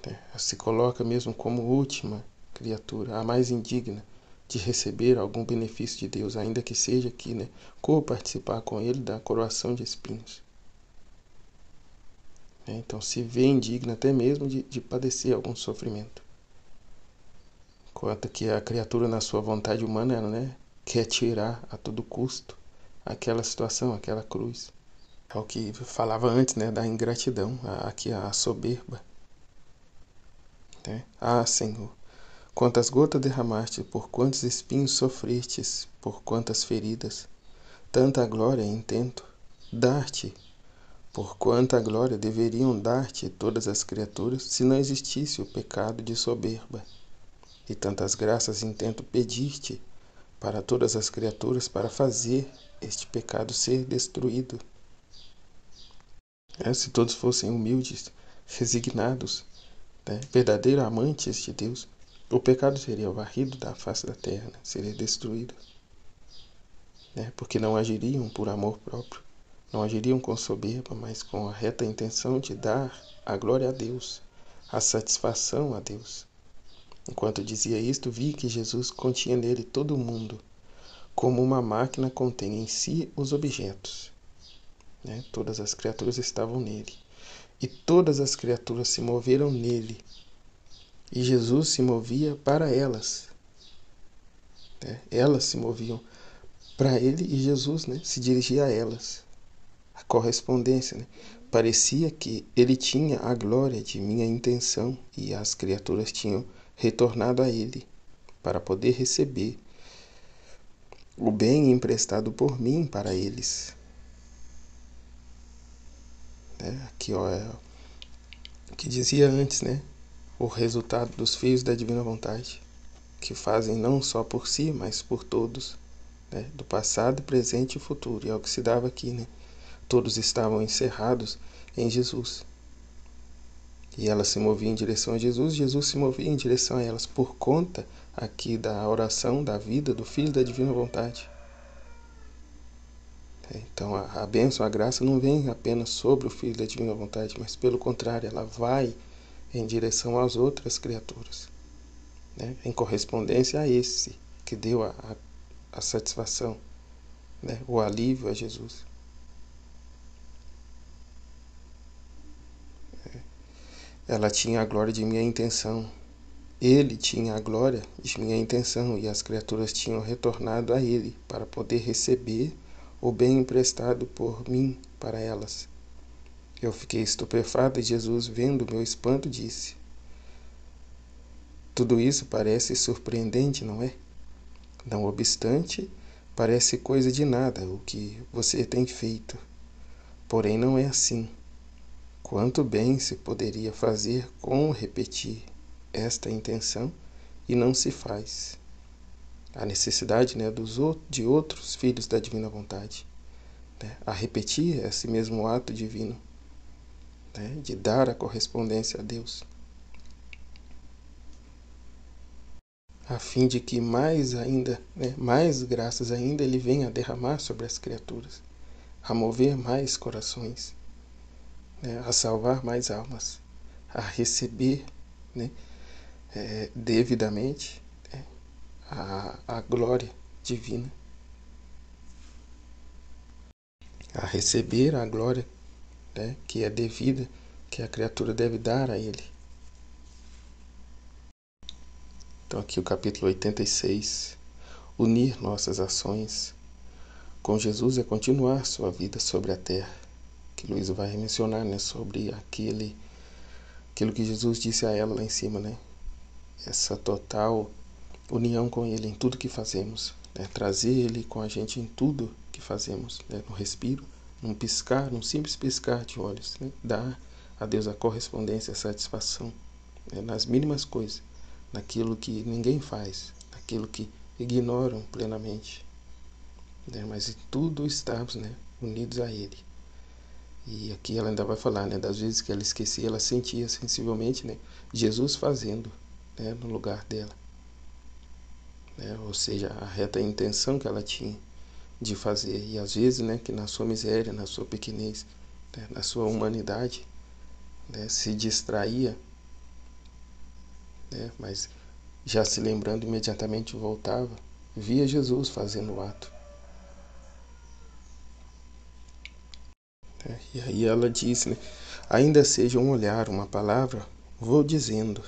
Ela se coloca mesmo como última criatura, a mais indigna de receber algum benefício de Deus, ainda que seja aqui, né, co-participar com Ele da coroação de espinhos. Então se vê indigna até mesmo de padecer algum sofrimento. Enquanto que a criatura, na sua vontade humana, ela, né, quer tirar a todo custo aquela situação, aquela cruz. É o que falava antes, né, da ingratidão, aqui a soberba. Né? Ah, Senhor, quantas gotas derramaste, por quantos espinhos sofrestes, por quantas feridas, tanta glória intento dar-te, por quanta glória deveriam dar-te todas as criaturas, se não existisse o pecado de soberba. E tantas graças intento pedir-te para todas as criaturas, para fazer este pecado ser destruído. Se todos fossem humildes, resignados, né, verdadeiros amantes de Deus, o pecado seria varrido da face da terra, né, seria destruído. Porque não agiriam por amor próprio, não agiriam com soberba, mas com a reta intenção de dar a glória a Deus, a satisfação a Deus. Enquanto dizia isto, vi que Jesus continha nele todo o mundo, como uma máquina contém em si os objetos. Todas as criaturas estavam nele. E todas as criaturas se moveram nele. E Jesus se movia para elas. Elas se moviam para ele e Jesus, né, se dirigia a elas. A correspondência, né? Parecia que ele tinha a glória de minha intenção e as criaturas tinham retornado a ele para poder receber o bem emprestado por mim para eles. Aqui, é o que dizia antes, né? O resultado dos filhos da divina vontade, que fazem não só por si, mas por todos, né? Do passado, presente e futuro. E é o que se dava aqui, né? Todos estavam encerrados em Jesus. E elas se moviam em direção a Jesus, Jesus se movia em direção a elas, por conta aqui da oração da vida do Filho da Divina Vontade. Então a bênção, a graça não vem apenas sobre o Filho da Divina Vontade, mas pelo contrário, ela vai em direção às outras criaturas, né? Em correspondência a esse que deu a satisfação, né? O alívio a Jesus. Ela tinha a glória de minha intenção. Ele tinha a glória de minha intenção e as criaturas tinham retornado a ele para poder receber o bem emprestado por mim para elas. Eu fiquei estupefato e Jesus, vendo meu espanto, disse: tudo isso parece surpreendente, não é? Não obstante, parece coisa de nada o que você tem feito. Porém, não é assim. Quanto bem se poderia fazer com repetir esta intenção e não se faz. A necessidade, né, de outros filhos da divina vontade, né, a repetir esse mesmo ato divino, né, de dar a correspondência a Deus, a fim de que mais ainda, né, mais graças ainda ele venha a derramar sobre as criaturas, a mover mais corações, né, a salvar mais almas, a receber, né, devidamente, né, a glória divina, a receber a glória, né, que é devida, que a criatura deve dar a ele. Então aqui o capítulo 86, unir nossas ações com Jesus é continuar sua vida sobre a terra, que Luiz vai mencionar, né, sobre aquilo que Jesus disse a ela lá em cima, né, essa total união com Ele em tudo que fazemos, né, trazer Ele com a gente em tudo que fazemos, né, no respiro, num piscar, num simples piscar de olhos, né, dar a Deus a correspondência, a satisfação, né, nas mínimas coisas, naquilo que ninguém faz, naquilo que ignoram plenamente, né, mas em tudo estamos, né, unidos a Ele. E aqui ela ainda vai falar, né, das vezes que ela esquecia, ela sentia sensivelmente, né, Jesus fazendo, né, no lugar dela, né, ou seja, a reta intenção que ela tinha de fazer. E às vezes, né, que na sua miséria, na sua pequenez, né, na sua humanidade, né, se distraía, né, mas já se lembrando imediatamente voltava, via Jesus fazendo o ato. E aí ela disse, né, ainda seja um olhar, uma palavra, vou dizendo,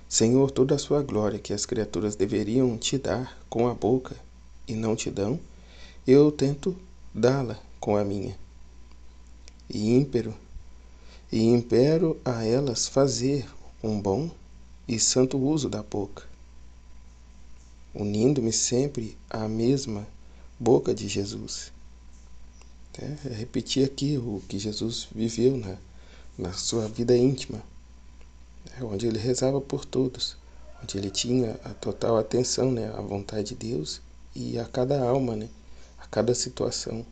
Senhor, toda a sua glória que as criaturas deveriam te dar com a boca e não te dão, eu tento dá-la com a minha. E impero a elas fazer um bom e santo uso da boca, unindo-me sempre à mesma boca de Jesus. Repetir aqui o que Jesus viveu na sua vida íntima, onde ele rezava por todos, onde ele tinha a total atenção, né, à vontade de Deus e a cada alma, né, a cada situação.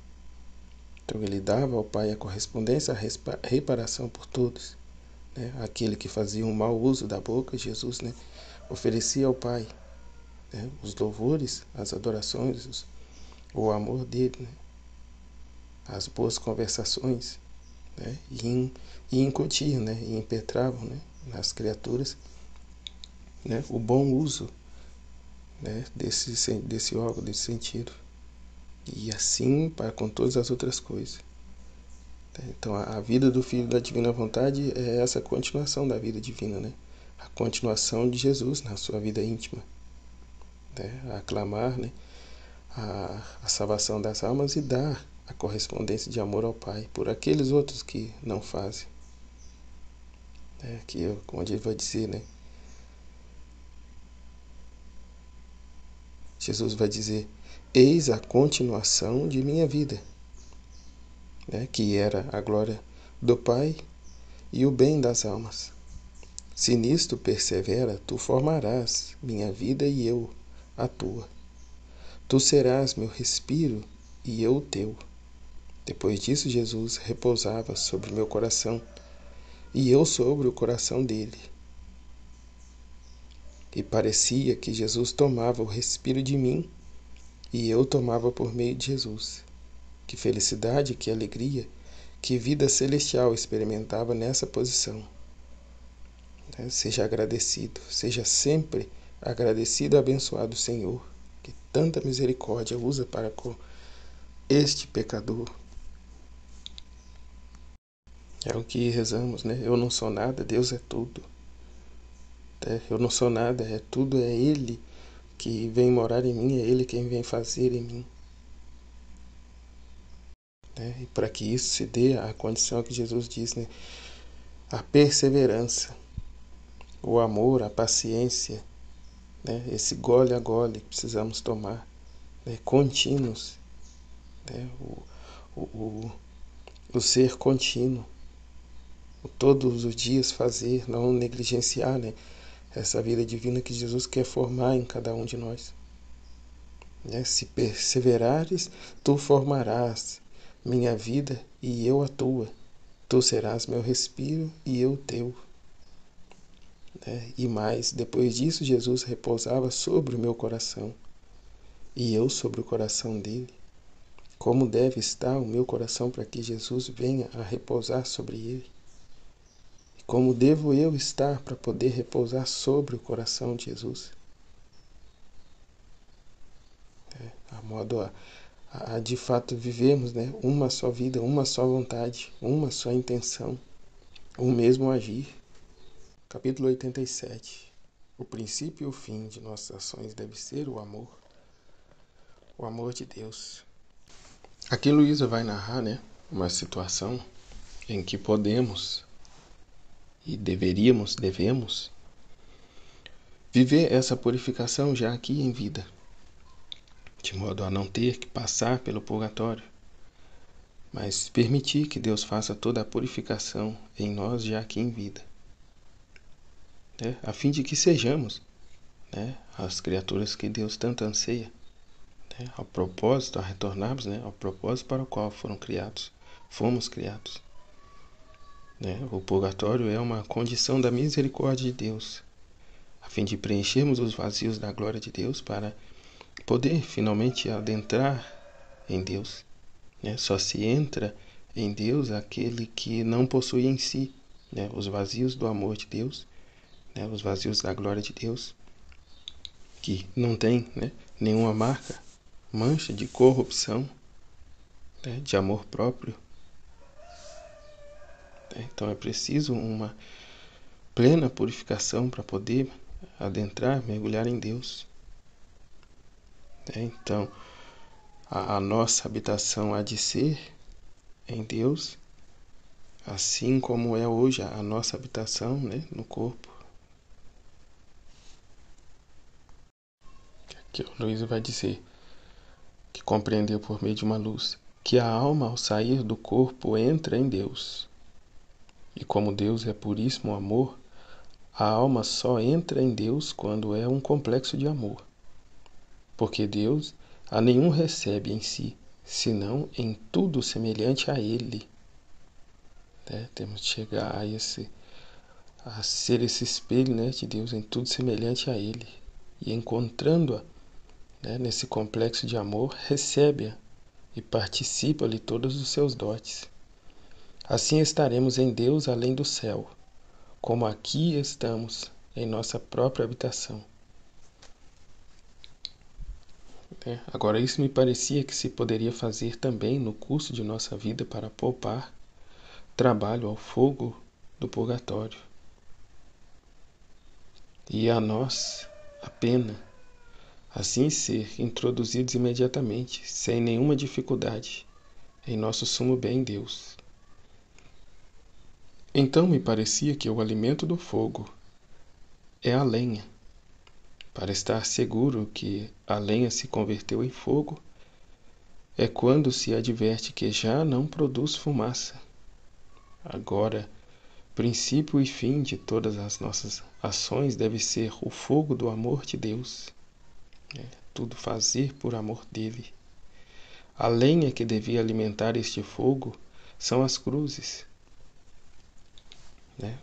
Então ele dava ao Pai a correspondência, a reparação por todos, né? Aquele que fazia um mau uso da boca, Jesus, né, oferecia ao Pai, né, os louvores, as adorações, o amor dele, né, as boas conversações, né, e incutiam, né, e impetravam, né, nas criaturas, né, o bom uso, né, desse órgão, desse sentido. E assim para com todas as outras coisas. Então a vida do Filho da Divina Vontade é essa continuação da vida divina, né? A continuação de Jesus na sua vida íntima, né? Aclamar, né, a salvação das almas e dar a correspondência de amor ao Pai por aqueles outros que não fazem. Que, onde ele vai dizer, né? Jesus vai dizer, eis a continuação de minha vida, né, que era a glória do Pai e o bem das almas. Se nisto persevera, tu formarás minha vida e eu a tua. Tu serás meu respiro e eu o teu. Depois disso, Jesus repousava sobre meu coração e eu sobre o coração dele. E parecia que Jesus tomava o respiro de mim e eu tomava por meio de Jesus. Que felicidade, que alegria, que vida celestial experimentava nessa posição. Seja agradecido, seja sempre agradecido e abençoado, Senhor, que tanta misericórdia usa para com este pecador. É o que rezamos, né? Eu não sou nada, Deus é tudo. Eu não sou nada, é tudo, é Ele que vem morar em mim, é Ele quem vem fazer em mim. E para que isso se dê, a condição que Jesus diz, né? A perseverança, o amor, a paciência, né? Esse gole a gole que precisamos tomar, né? Contínuos, né? O ser contínuo, o todos os dias fazer, não negligenciar, né? Essa vida divina que Jesus quer formar em cada um de nós. Se perseverares, tu formarás minha vida e eu a tua. Tu serás meu respiro e eu teu. E mais, depois disso, Jesus repousava sobre o meu coração e eu sobre o coração dele. Como deve estar o meu coração para que Jesus venha a repousar sobre ele? E como devo eu estar para poder repousar sobre o coração de Jesus? A modo a de fato vivemos, né, uma só vida, uma só vontade, uma só intenção, o mesmo agir. Capítulo 87. o princípio e o fim de nossas ações deve ser o amor de Deus. Aqui Luísa vai narrar, uma situação em que podemos e devemos viver essa purificação já aqui em vida, de modo a não ter que passar pelo purgatório, mas permitir que Deus faça toda a purificação em nós já aqui em vida, a fim de que sejamos as criaturas que Deus tanto anseia, ao propósito, a retornarmos ao propósito para o qual fomos criados. O purgatório é uma condição da misericórdia de Deus, a fim de preenchermos os vazios da glória de Deus para poder finalmente adentrar em Deus. Só se entra em Deus aquele que não possui em si os vazios do amor de Deus, os vazios da glória de Deus, que não tem nenhuma mancha de corrupção, de amor próprio. Então é preciso uma plena purificação para poder adentrar, mergulhar em Deus. Então, a nossa habitação há de ser em Deus, assim como é hoje a nossa habitação no corpo. Aqui o Luiz vai dizer que compreendeu por meio de uma luz que a alma, ao sair do corpo, entra em Deus. E como Deus é puríssimo amor, a alma só entra em Deus quando é um complexo de amor. Porque Deus a nenhum recebe em si, senão em tudo semelhante a Ele. Temos de chegar a ser esse espelho de Deus em tudo semelhante a Ele. E encontrando-a nesse complexo de amor, recebe-a e participa-lhe todos os seus dotes. Assim estaremos em Deus além do céu, como aqui estamos em nossa própria habitação. Agora, isso me parecia que se poderia fazer também no curso de nossa vida para poupar trabalho ao fogo do purgatório. E a nós a pena, assim ser introduzidos imediatamente, sem nenhuma dificuldade, em nosso sumo bem Deus. Então me parecia que o alimento do fogo é a lenha. Para estar seguro que a lenha se converteu em fogo, é quando se adverte que já não produz fumaça. Agora, princípio e fim de todas as nossas ações deve ser o fogo do amor de Deus. Tudo fazer por amor dele. A lenha que devia alimentar este fogo são as cruzes.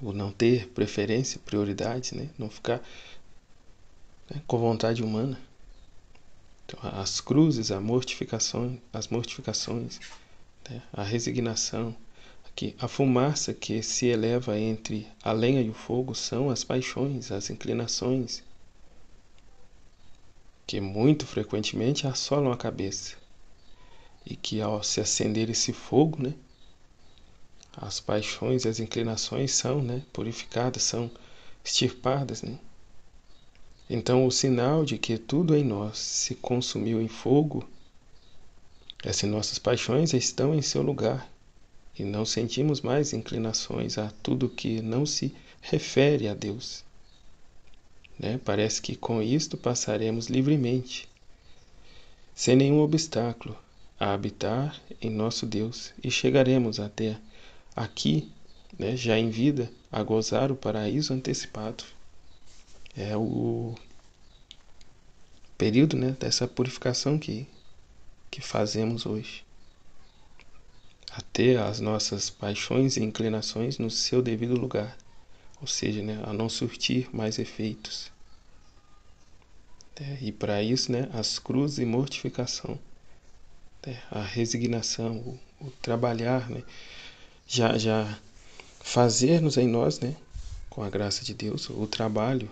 O não ter preferência, prioridades, não ficar com vontade humana. Então, as cruzes, as mortificações, a resignação, a fumaça que se eleva entre a lenha e o fogo são as paixões, as inclinações, que muito frequentemente assolam a cabeça. E que ao se acender esse fogo, as paixões e as inclinações são purificadas, são extirpadas. Então, o sinal de que tudo em nós se consumiu em fogo é se nossas paixões estão em seu lugar e não sentimos mais inclinações a tudo que não se refere a Deus. Parece que com isto passaremos livremente, sem nenhum obstáculo, a habitar em nosso Deus e chegaremos até aqui, já em vida, a gozar o paraíso antecipado. É o período dessa purificação que fazemos hoje. A ter as nossas paixões e inclinações no seu devido lugar, ou seja, a não surtir mais efeitos. E para isso, as cruzes e mortificação, a resignação, o trabalhar, já fazermos em nós, com a graça de Deus, o trabalho,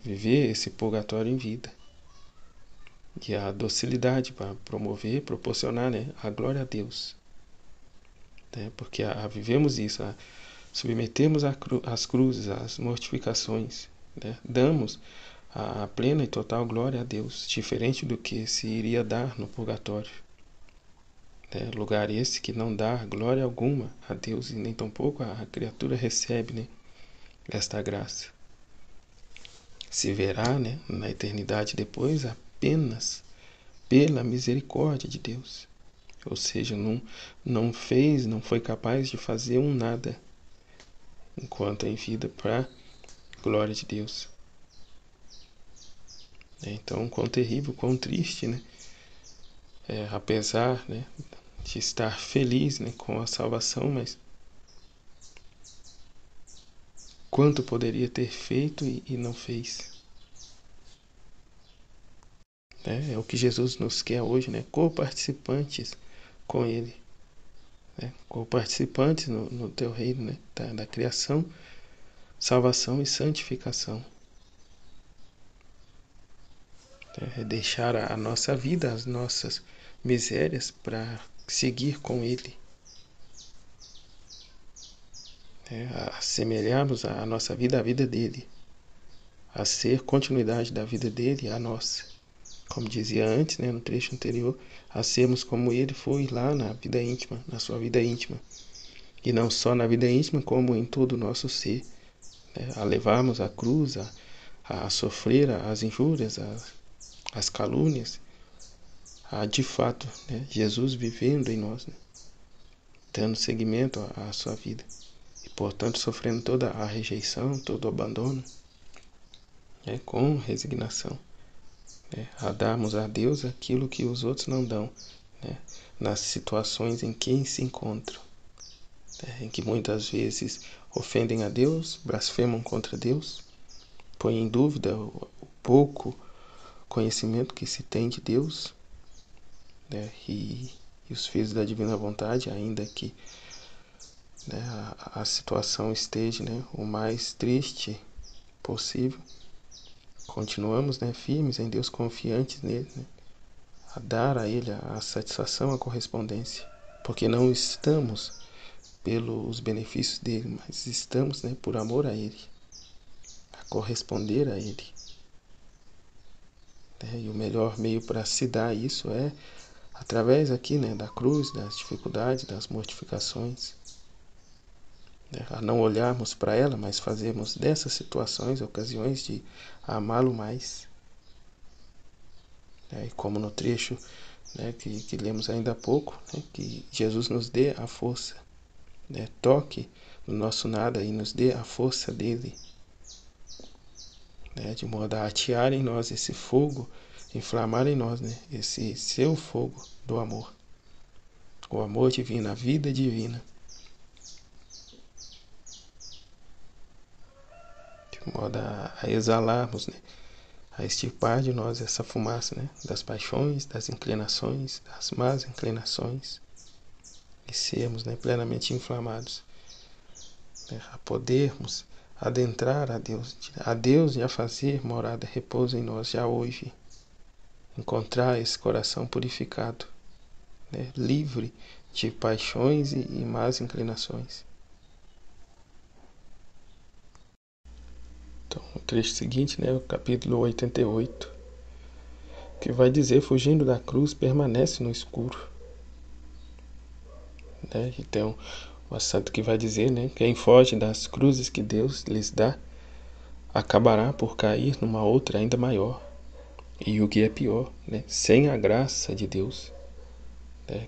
viver esse purgatório em vida. E a docilidade para proporcionar a glória a Deus. Porque vivemos isso, submetemos as cruzes, as mortificações, né? Damos a plena e total glória a Deus, diferente do que se iria dar no purgatório. Lugar esse que não dá glória alguma a Deus, e nem tampouco a criatura recebe, né, esta graça. Se verá, né, na eternidade depois apenas pela misericórdia de Deus. Ou seja, não foi capaz de fazer um nada enquanto em vida para glória de Deus. Então, quão terrível, quão triste, né? Apesar, né, de estar feliz, né, com a salvação, mas quanto poderia ter feito e não fez. É o que Jesus nos quer hoje, né? Co-participantes com Ele. Co-participantes no teu reino, né? Da criação, salvação e santificação. Deixar a nossa vida, as nossas misérias para seguir com Ele. Assemelharmos a nossa vida à vida dele. A ser continuidade da vida dele à nossa. Como dizia antes, né, no trecho anterior, a sermos como ele foi lá na vida íntima, na sua vida íntima. E não só na vida íntima, como em todo o nosso ser. A levarmos a cruz, a sofrer as injúrias, as calúnias, de fato, né, Jesus vivendo em nós, né, dando seguimento à sua vida. E, portanto, sofrendo toda a rejeição, todo o abandono, com resignação. A darmos a Deus aquilo que os outros não dão, né, nas situações em que se encontram, em que muitas vezes ofendem a Deus, blasfemam contra Deus, põem em dúvida o pouco conhecimento que se tem de Deus, né, e os filhos da divina vontade, ainda que, né, a situação esteja, né, o mais triste possível, continuamos, né, firmes em Deus, confiantes nele, né, a dar a Ele a satisfação, a correspondência, porque não estamos pelos benefícios dele, mas estamos, né, por amor a Ele, a corresponder a Ele. E o melhor meio para se dar isso é através aqui, né, da cruz, das dificuldades, das mortificações, a não olharmos para ela, mas fazermos dessas situações ocasiões de amá-lo mais. E como no trecho, né, que lemos ainda há pouco, né, que Jesus nos dê a força, né, toque no nosso nada e nos dê a força dele, né, de modo a atear em nós esse fogo, inflamar em nós, né, esse seu fogo do amor, o amor divino, a vida divina, de modo a exalarmos, né, a extirpar de nós essa fumaça, né, das paixões, das inclinações, das más inclinações, e sermos, né, plenamente inflamados, né, a podermos adentrar a Deus e a fazer morada, repouso em nós já hoje, encontrar esse coração purificado, né, livre de paixões e más inclinações. Então, o trecho seguinte, né, o capítulo 88, que vai dizer: fugindo da cruz, permanece no escuro. Então, o santo que vai dizer, né, quem foge das cruzes que Deus lhes dá, acabará por cair numa outra ainda maior. E o que é pior, né, sem a graça de Deus,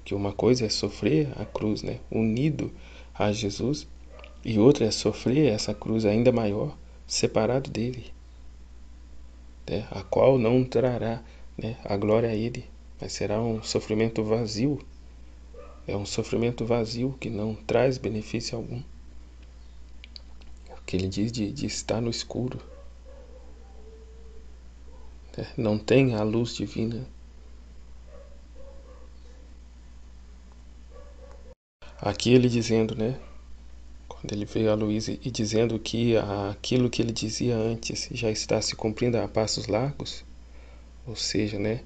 que uma coisa é sofrer a cruz, né, unido a Jesus, e outra é sofrer essa cruz ainda maior, separado dele, a qual não trará, né, a glória a ele, mas será um sofrimento vazio. É um sofrimento vazio que não traz benefício algum. O que ele diz de estar no escuro. Não tem a luz divina. Aqui ele dizendo, né, quando ele veio a luz e dizendo que aquilo que ele dizia antes já está se cumprindo a passos largos, ou seja, né,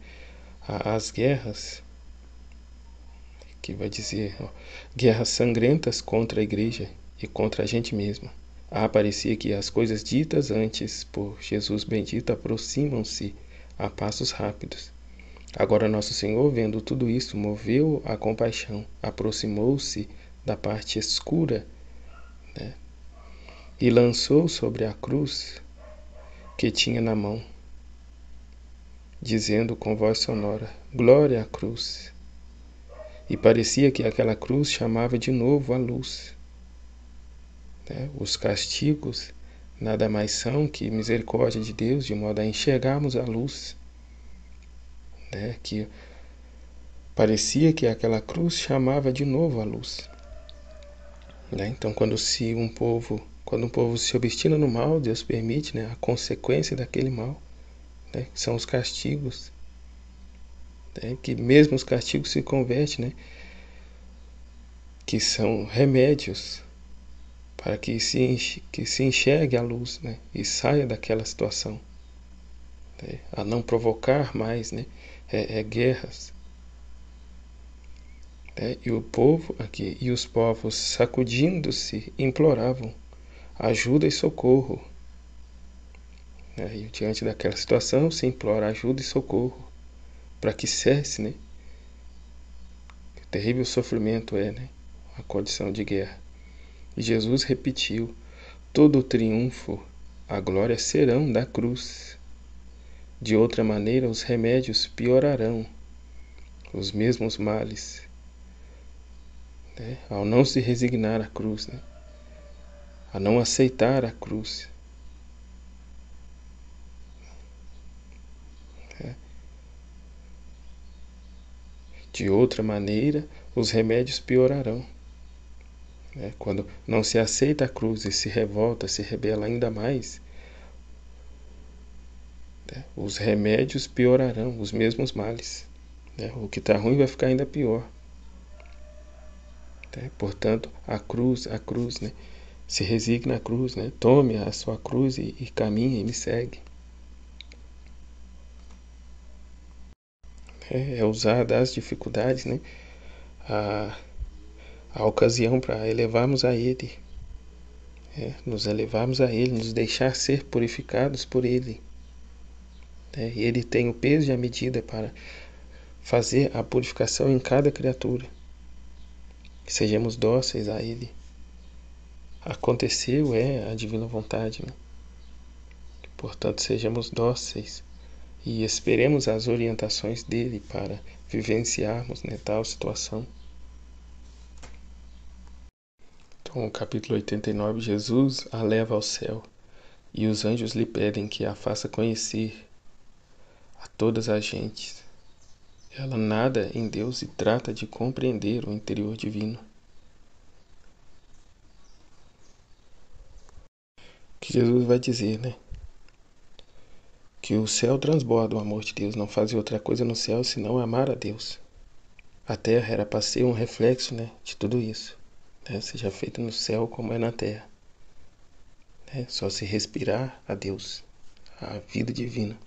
as guerras, que vai dizer, guerras sangrentas contra a igreja e contra a gente mesmo, Parecia que as coisas ditas antes por Jesus bendito aproximam-se a passos rápidos. Agora nosso Senhor, vendo tudo isso, moveu a compaixão, aproximou-se da parte escura, né, e lançou sobre a cruz que tinha na mão, dizendo com voz sonora: Glória à cruz! E parecia que aquela cruz chamava de novo a luz. Os castigos nada mais são que misericórdia de Deus, de modo a enxergarmos a luz. Que parecia que aquela cruz chamava de novo a luz. Então, quando um povo se obstina no mal, Deus permite a consequência daquele mal, que são os castigos. Que mesmo os castigos se convertem, que são remédios para que se enxergue a luz, e saia daquela situação, a não provocar mais guerras. E o povo aqui, e os povos, sacudindo-se, imploravam ajuda e socorro. E diante daquela situação se implora ajuda e socorro para que cesse, que terrível sofrimento a condição de guerra. E Jesus repetiu: todo o triunfo, a glória serão da cruz. De outra maneira, os remédios piorarão, os mesmos males, ao não se resignar à cruz, a não aceitar a cruz. De outra maneira, os remédios piorarão. Quando não se aceita a cruz e se revolta, se rebela ainda mais, os remédios piorarão, os mesmos males. O que está ruim vai ficar ainda pior. Portanto, a cruz, se resigna à cruz, tome a sua cruz e caminhe e me segue. É usar das dificuldades, a ocasião para elevarmos a Ele, nos elevarmos a Ele, nos deixar ser purificados por Ele. E Ele tem o peso e a medida para fazer a purificação em cada criatura. Que sejamos dóceis a Ele. Aconteceu a divina vontade. Portanto, sejamos dóceis e esperemos as orientações dele para vivenciarmos tal situação. Então, no capítulo 89, Jesus a leva ao céu e os anjos lhe pedem que a faça conhecer a todas as gentes. Ela nada em Deus e trata de compreender o interior divino. Que Jesus vai dizer, que o céu transborda o amor de Deus, não fazia outra coisa no céu senão amar a Deus. A terra era para ser um reflexo de tudo isso. Seja feito no céu como é na terra. Só se respirar a Deus, a vida divina.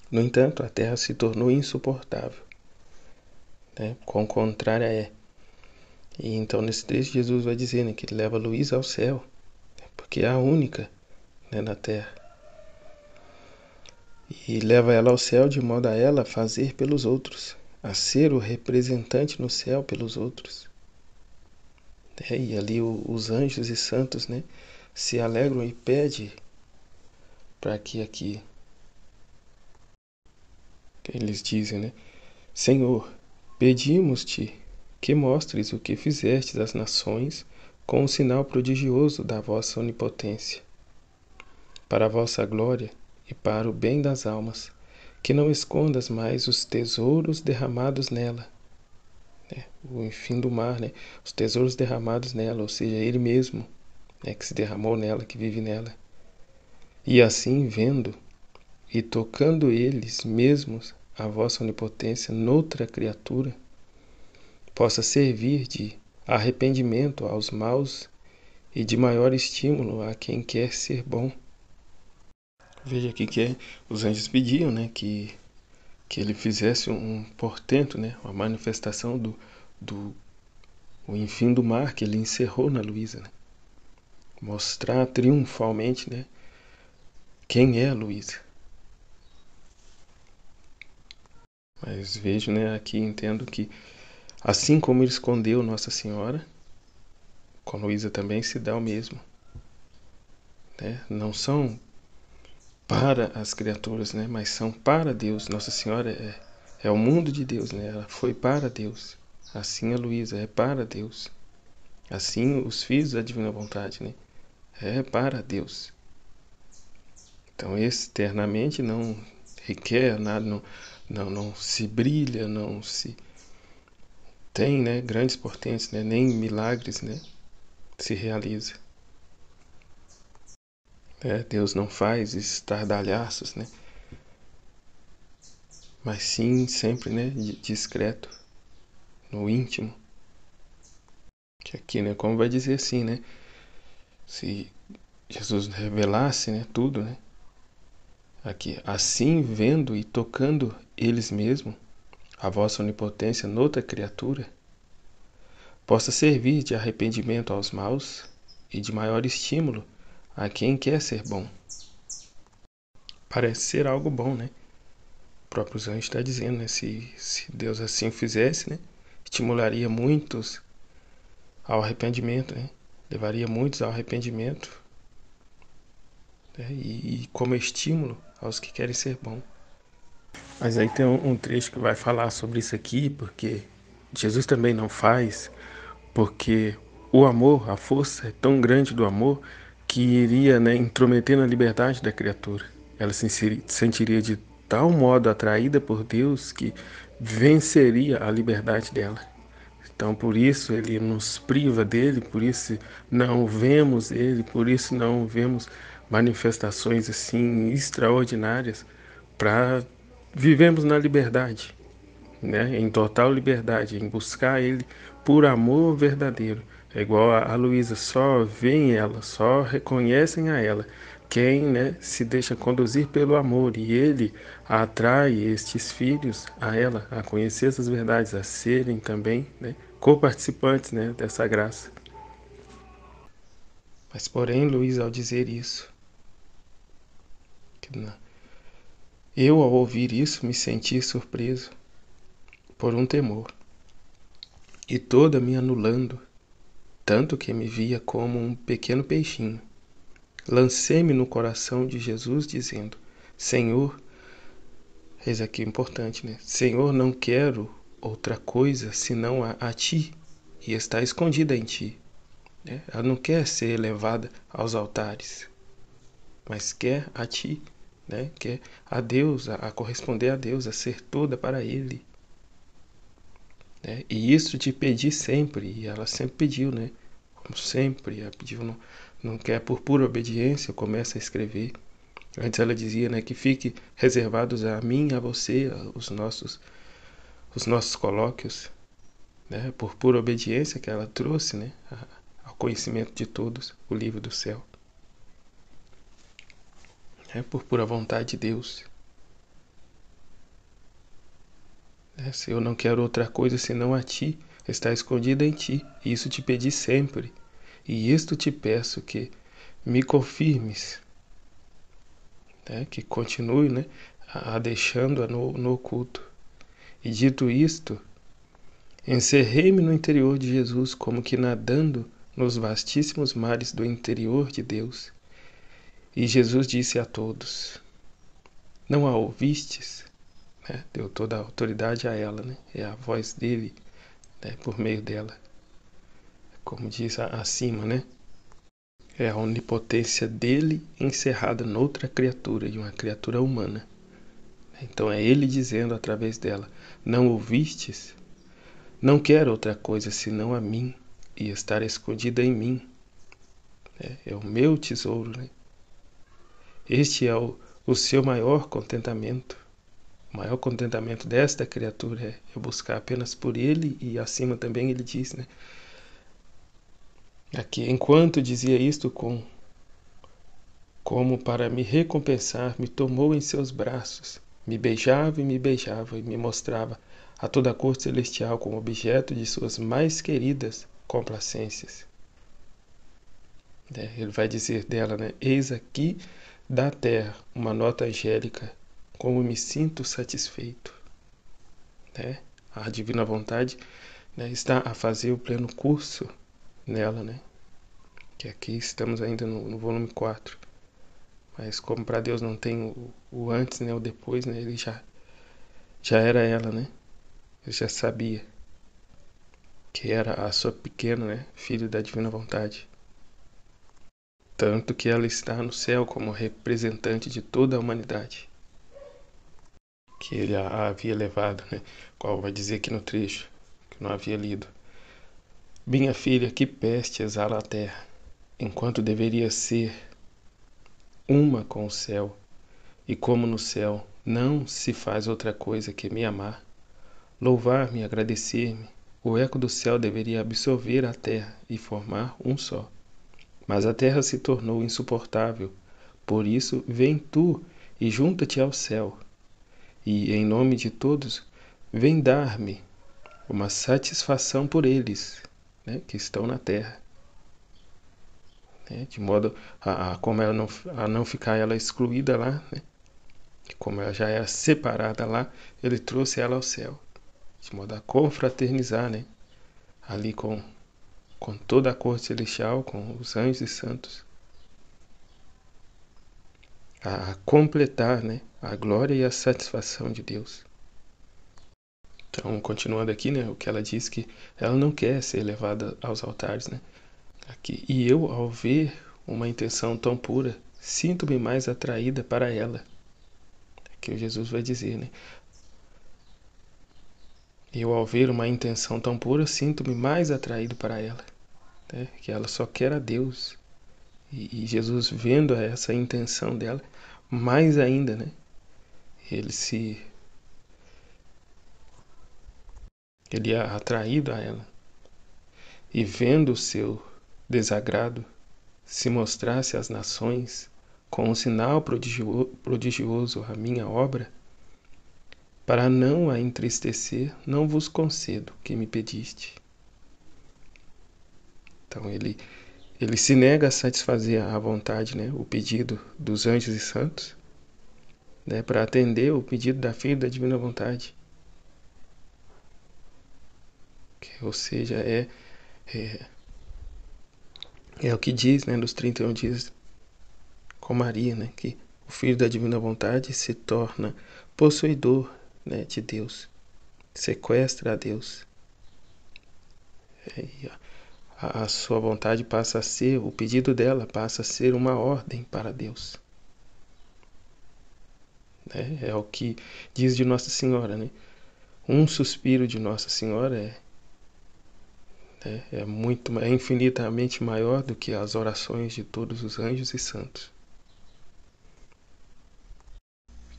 No entanto, a terra se tornou insuportável. Quão contrária é. E então nesse texto Jesus vai dizer que ele leva Luísa ao céu, porque é a única na terra. E leva ela ao céu de modo a ela fazer pelos outros, a ser o representante no céu pelos outros. E ali os anjos e santos se alegram e pedem para que aqui eles dizem, Senhor, pedimos-te que mostres o que fizestes às nações com o sinal prodigioso da vossa onipotência, para a vossa glória e para o bem das almas, que não escondas mais os tesouros derramados nela. O enfim do mar, os tesouros derramados nela, ou seja, Ele mesmo, que se derramou nela, que vive nela. E assim, vendo e tocando eles mesmos a vossa onipotência noutra criatura, possa servir de arrependimento aos maus e de maior estímulo a quem quer ser bom. Veja aqui que os anjos pediam que ele fizesse um portento, uma manifestação do enfim do mar que ele encerrou na Luísa. mostrar triunfalmente, né, quem é a Luísa. Mas vejo, né, aqui entendo que assim como ele escondeu Nossa Senhora, com a Luísa também se dá o mesmo, né? Não são para as criaturas, né, mas são para Deus. Nossa Senhora é o mundo de Deus, né? Ela foi para Deus. Assim a Luísa é para Deus. Assim os filhos da divina vontade, né? É para Deus. Então externamente não requer nada, não se brilha, não se tem, né, grandes portentos, né, nem milagres, né, se realiza. Deus não faz estardalhaços, né, mas sim sempre, né, discreto, no íntimo. Que aqui, né, como vai dizer assim, né, se Jesus revelasse, né, tudo, né, aqui, assim vendo e tocando eles mesmos, a vossa onipotência noutra criatura, possa servir de arrependimento aos maus e de maior estímulo a quem quer ser bom. Parece ser algo bom, né? O próprio Zan está dizendo, né? Se Deus assim fizesse, né, estimularia muitos ao arrependimento, né? Levaria muitos ao arrependimento, né? E como estímulo aos que querem ser bom. Mas aí tem um trecho que vai falar sobre isso aqui, porque Jesus também não faz, porque o amor, a força é tão grande do amor que iria, né, intrometer na liberdade da criatura. Ela se sentiria de tal modo atraída por Deus que venceria a liberdade dela. Então, por isso ele nos priva dele, por isso não vemos ele, por isso não vemos manifestações assim extraordinárias para vivemos na liberdade, né? Em total liberdade, em buscar ele por amor verdadeiro. É igual a Luísa, só veem ela, só reconhecem a ela quem, né, se deixa conduzir pelo amor, e ele atrai estes filhos a ela, a conhecer essas verdades, a serem também, né, co-participantes, né, dessa graça. Mas porém, Luísa, ao dizer isso, eu ao ouvir isso me senti surpreso por um temor, e toda me anulando, tanto que me via como um pequeno peixinho. Lancei-me no coração de Jesus, dizendo: Senhor, eis aqui importante, né? Senhor, não quero outra coisa senão a ti, e está escondida em ti. Né? Ela não quer ser elevada aos altares, mas quer a ti, né? Quer a Deus, a corresponder a Deus, a ser toda para Ele. Né? E isso te pedi sempre, e ela sempre pediu, né? Como sempre, ela pediu, não quer por pura obediência, começa a escrever. Antes ela dizia, né, que fique reservados a mim e a você, os nossos colóquios, né? Por pura obediência que ela trouxe, né, ao conhecimento de todos, o livro do céu. Por pura vontade de Deus. Se eu não quero outra coisa senão a ti, está escondida em ti, e isso te pedi sempre. E isto te peço, que me confirmes, né, que continue, né, a deixando-a no oculto. E dito isto, encerrei-me no interior de Jesus, como que nadando nos vastíssimos mares do interior de Deus. E Jesus disse a todos: Não a ouvistes? Né? Deu toda a autoridade a ela, né? É a voz dele, né, por meio dela. Como diz acima, né? É a onipotência dele encerrada noutra criatura, e uma criatura humana. Então é ele dizendo através dela: Não ouvistes? Não quero outra coisa senão a mim, e estar escondida em mim. É o meu tesouro, né? Este é o seu maior contentamento. O maior contentamento desta criatura é buscar apenas por ele, e acima também ele diz, né? Aqui, enquanto dizia isto, como para me recompensar, me tomou em seus braços, me beijava e me mostrava a toda a corte celestial como objeto de suas mais queridas complacências. né? Ele vai dizer dela, né? Eis aqui da terra uma nota angélica, como me sinto satisfeito, né? A divina vontade, né, está a fazer o pleno curso nela, né? Que aqui estamos ainda no volume 4. Mas como para Deus não tem o antes, né, o depois, né? Ele já era ela, né? Ele já sabia que era a sua pequena, né, filho da divina vontade. Tanto que ela está no céu como representante de toda a humanidade, que ele a havia levado, né? Qual vai dizer aqui no trecho, que não havia lido. Minha filha, que peste exala a terra, enquanto deveria ser uma com o céu, e como no céu não se faz outra coisa que me amar, louvar-me e agradecer-me, o eco do céu deveria absorver a terra e formar um só. Mas a terra se tornou insuportável, por isso vem tu e junta-te ao céu, e em nome de todos, vem dar-me uma satisfação por eles, né, que estão na terra, né, de modo como ela a não ficar ela excluída lá, né, como ela já era separada lá, ele trouxe ela ao céu, de modo a confraternizar, né, ali com toda a corte celestial, com os anjos e santos, a completar, né, a glória e a satisfação de Deus. Então, continuando aqui, né, o que ela diz que ela não quer ser levada aos altares, né? Aqui. E eu, ao ver uma intenção tão pura, sinto-me mais atraída para ela. Que Jesus vai dizer, né? Eu, ao ver uma intenção tão pura, sinto-me mais atraído para ela, né? Que ela só quer a Deus. E Jesus, vendo essa intenção dela, mais ainda, né? Ele é atraído a ela. E vendo o seu desagrado se mostrasse às nações com um sinal prodigioso a minha obra, para não a entristecer, não vos concedo o que me pediste. Então ele se nega a satisfazer a vontade, né, o pedido dos anjos e santos, né, para atender o pedido da filha da divina vontade. Ou seja, é o que diz, né, nos 31 dias com Maria, né, que o filho da divina vontade se torna possuidor, né, de Deus, sequestra a Deus. E a sua vontade passa a ser, o pedido dela passa a ser uma ordem para Deus. É o que diz de Nossa Senhora, né? Um suspiro de Nossa Senhora é infinitamente maior do que as orações de todos os anjos e santos.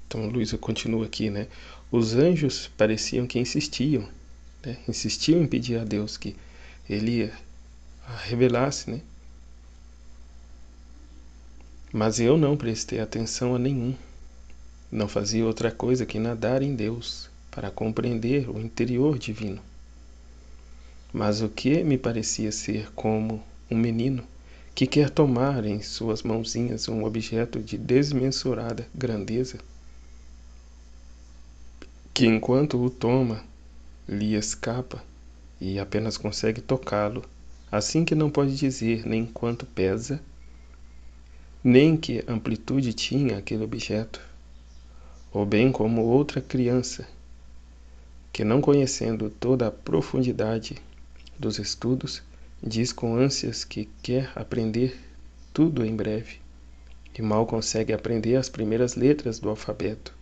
Então Luísa continua aqui, né? Os anjos pareciam que insistiam, né? Insistiam em pedir a Deus que ele a revelasse, né? Mas eu não prestei atenção a nenhum. Não fazia outra coisa que nadar em Deus para compreender o interior divino. Mas o que me parecia ser como um menino que quer tomar em suas mãozinhas um objeto de desmensurada grandeza, que enquanto o toma, lhe escapa e apenas consegue tocá-lo, assim que não pode dizer nem quanto pesa, nem que amplitude tinha aquele objeto, ou bem como outra criança, que não conhecendo toda a profundidade dos estudos, diz com ânsias que quer aprender tudo em breve, e mal consegue aprender as primeiras letras do alfabeto.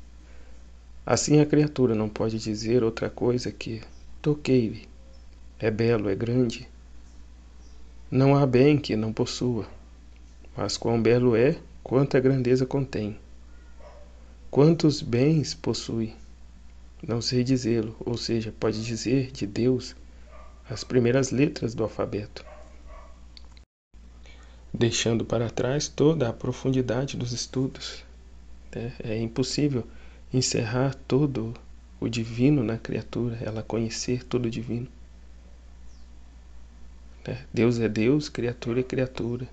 Assim a criatura não pode dizer outra coisa que toquei-lhe, é belo, é grande. Não há bem que não possua, mas quão belo é, quanta grandeza contém. Quantos bens possui? Não sei dizê-lo, ou seja, pode dizer de Deus as primeiras letras do alfabeto, deixando para trás toda a profundidade dos estudos. É impossível encerrar todo o divino na criatura, ela conhecer todo o divino. Deus é Deus, criatura é criatura.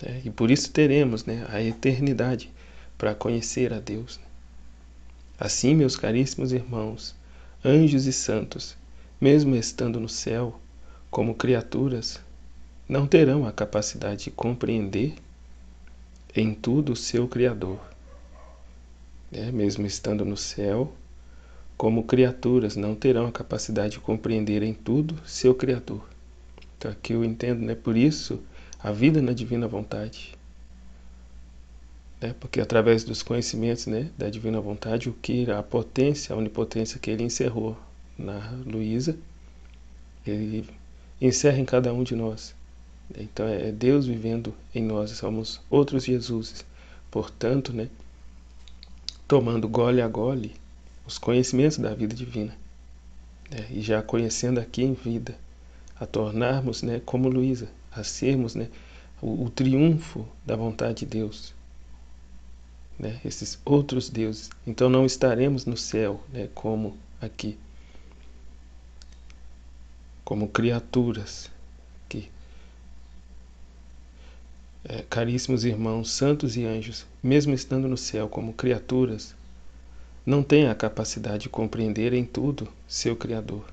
né? E por isso teremos, né, a eternidade para conhecer a Deus. Assim, meus caríssimos irmãos, anjos e santos, mesmo estando no céu, como criaturas, não terão a capacidade de compreender em tudo o seu Criador. Mesmo estando no céu, como criaturas, não terão a capacidade de compreender em tudo seu Criador. Então aqui eu entendo, né? Por isso, a vida na divina vontade. Porque através dos conhecimentos, né, da divina vontade, a potência, a onipotência que ele encerrou na Luísa, ele encerra em cada um de nós. Então é Deus vivendo em nós, somos outros Jesuses. Portanto, né, tomando gole a gole os conhecimentos da vida divina, e já conhecendo aqui em vida, a tornarmos, né, como Luísa, a sermos, né, o triunfo da vontade de Deus, né, esses outros deuses. Então não estaremos no céu, né, como aqui, como criaturas que, caríssimos irmãos, santos e anjos, mesmo estando no céu como criaturas, não têm a capacidade de compreender em tudo seu Criador.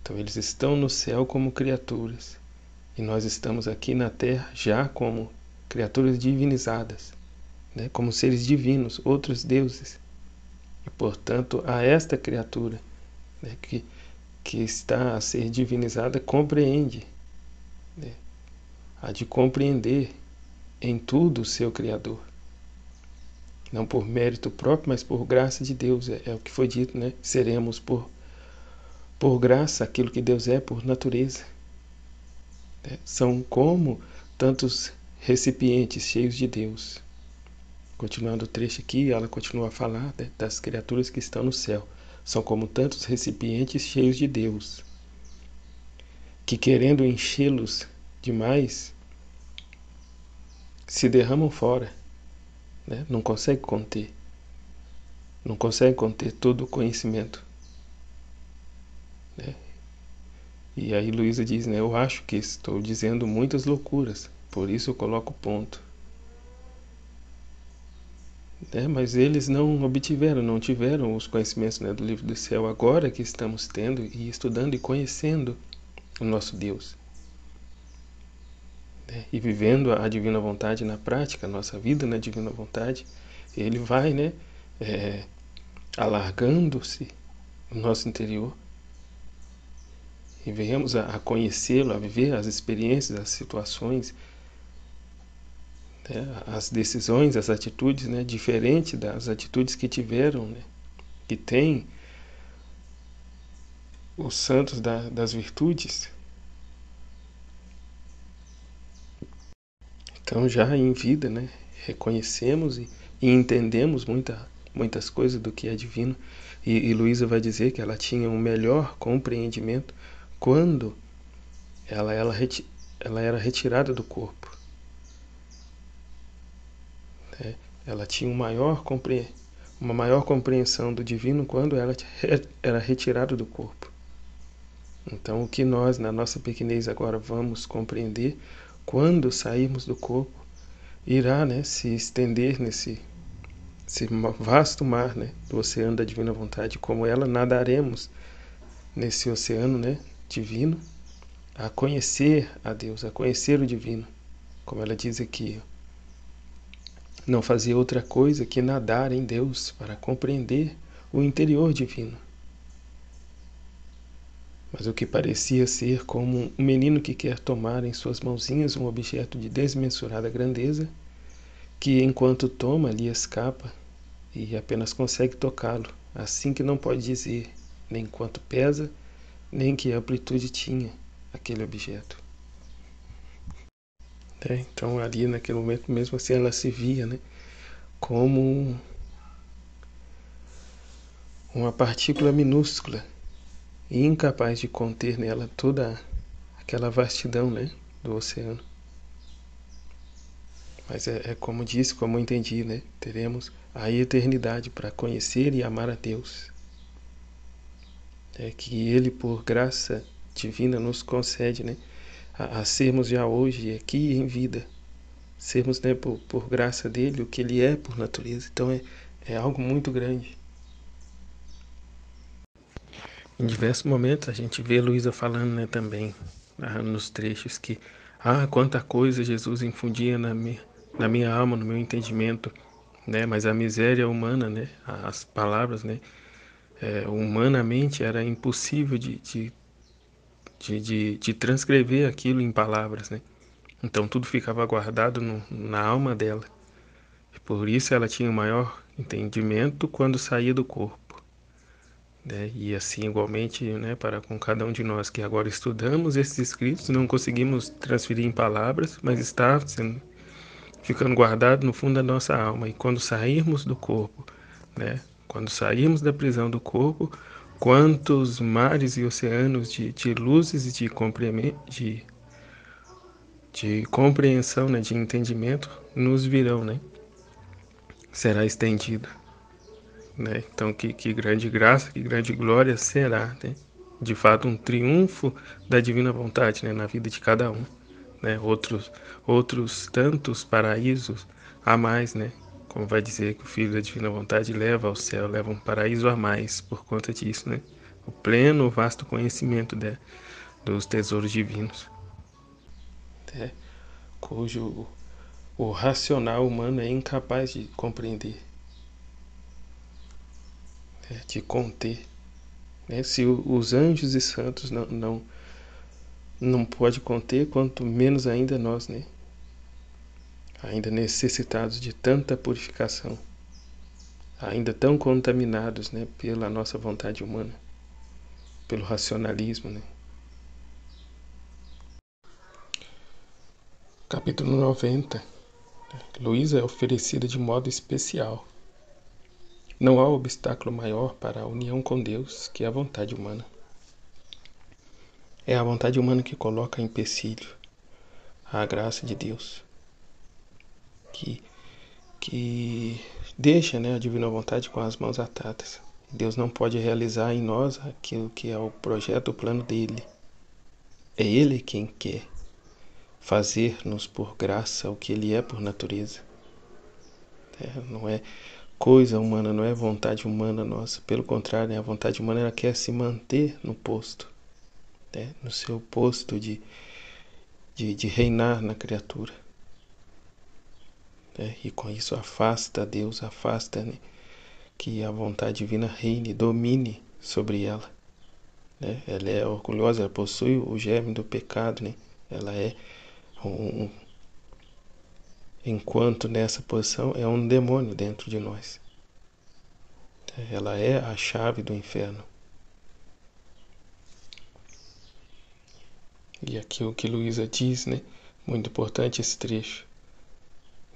Então eles estão no céu como criaturas, e nós estamos aqui na terra já como criaturas divinizadas, né, como seres divinos, outros deuses. E portanto, a esta criatura, né, que está a ser divinizada, compreende, né, há de compreender em tudo o seu Criador. Não por mérito próprio, mas por graça de Deus. É o que foi dito, né? Seremos por graça aquilo que Deus é por natureza. São como tantos recipientes cheios de Deus. Continuando o trecho aqui, ela continua a falar, né, das criaturas que estão no céu. São como tantos recipientes cheios de Deus, que querendo enchê-los demais, se derramam fora, né? Não consegue conter. Não consegue conter todo o conhecimento, né? E aí Luísa diz, né, eu acho que estou dizendo muitas loucuras, por isso eu coloco ponto. Mas eles não tiveram os conhecimentos, né, do livro do céu, agora que estamos tendo e estudando e conhecendo o nosso Deus, e vivendo a divina vontade na prática, a nossa vida na divina vontade, ele vai, né, alargando-se no nosso interior, e venhamos a conhecê-lo, a viver as experiências, as situações, as decisões, as atitudes, né, diferente das atitudes que tiveram, né, que têm os santos das virtudes. Então já em vida, né, reconhecemos e entendemos muitas coisas do que é divino. E Luísa vai dizer que ela tinha um melhor compreendimento quando ela era retirada do corpo. Ela tinha uma maior compreensão do divino quando ela era retirada do corpo. Então o que nós, na nossa pequenez, agora vamos compreender, quando sairmos do corpo, irá, né, se estender nesse vasto mar, né, do oceano da divina vontade. Como ela, nadaremos nesse oceano, né, divino, a conhecer a Deus, a conhecer o divino. Como ela diz aqui, não fazia outra coisa que nadar em Deus para compreender o interior divino. Mas o que parecia ser como um menino que quer tomar em suas mãozinhas um objeto de desmensurada grandeza, que enquanto toma lhe escapa e apenas consegue tocá-lo, assim que não pode dizer nem quanto pesa, nem que amplitude tinha aquele objeto. Então ali naquele momento mesmo assim ela se via, né, como uma partícula minúscula e incapaz de conter nela toda aquela vastidão, né, do oceano. Mas é como disse, como entendi, né, teremos a eternidade para conhecer e amar a Deus. Que Ele, por graça divina, nos concede, né, a sermos já hoje, aqui em vida, sermos, né, por graça dele, o que ele é por natureza. Então é algo muito grande. Em diversos momentos a gente vê Luísa falando, né, também, nos trechos que, quanta coisa Jesus infundia na minha alma, no meu entendimento, né, mas a miséria humana, né, as palavras, né, humanamente era impossível de transcrever aquilo em palavras, né, então tudo ficava guardado na alma dela, por isso ela tinha o maior entendimento quando saía do corpo. Né? E assim, igualmente, né, para com cada um de nós que agora estudamos esses escritos, não conseguimos transferir em palavras, mas está ficando guardado no fundo da nossa alma. E quando sairmos do corpo, né, quando sairmos da prisão do corpo, quantos mares e oceanos de luzes e de compreensão, né, de entendimento nos virão, né? Será estendido. Né? Então, que grande graça, que grande glória será, né? De fato, um triunfo da divina vontade, né? Na vida de cada um. Né? Outros tantos paraísos a mais, né? Como vai dizer que o Filho da divina vontade leva ao céu, leva um paraíso a mais por conta disso, né? O pleno, vasto conhecimento dos tesouros divinos, né? Cujo o racional humano é incapaz de compreender, né? De conter. Né? Se os anjos e santos não pode conter, quanto menos ainda nós, né? Ainda necessitados de tanta purificação, ainda tão contaminados, né, pela nossa vontade humana, pelo racionalismo, né? Capítulo 90. Luísa é oferecida de modo especial. Não há obstáculo maior para a união com Deus que a vontade humana. É a vontade humana que coloca empecilho à graça de Deus, que deixa, né, a divina vontade com as mãos atadas. Deus não pode realizar em nós aquilo que é o projeto, o plano dele. É ele quem quer fazer-nos por graça o que ele é por natureza. Não é coisa humana, não é vontade humana nossa. Pelo contrário, a vontade humana ela quer se manter no posto, né, no seu posto de reinar na criatura. E com isso afasta Deus, afasta, né, que a vontade divina reine, domine sobre ela. Né? Ela é orgulhosa, ela possui o germe do pecado, né? Ela é enquanto nessa posição é um demônio dentro de nós. Ela é a chave do inferno. E aqui o que Luísa diz, né? Muito importante esse trecho.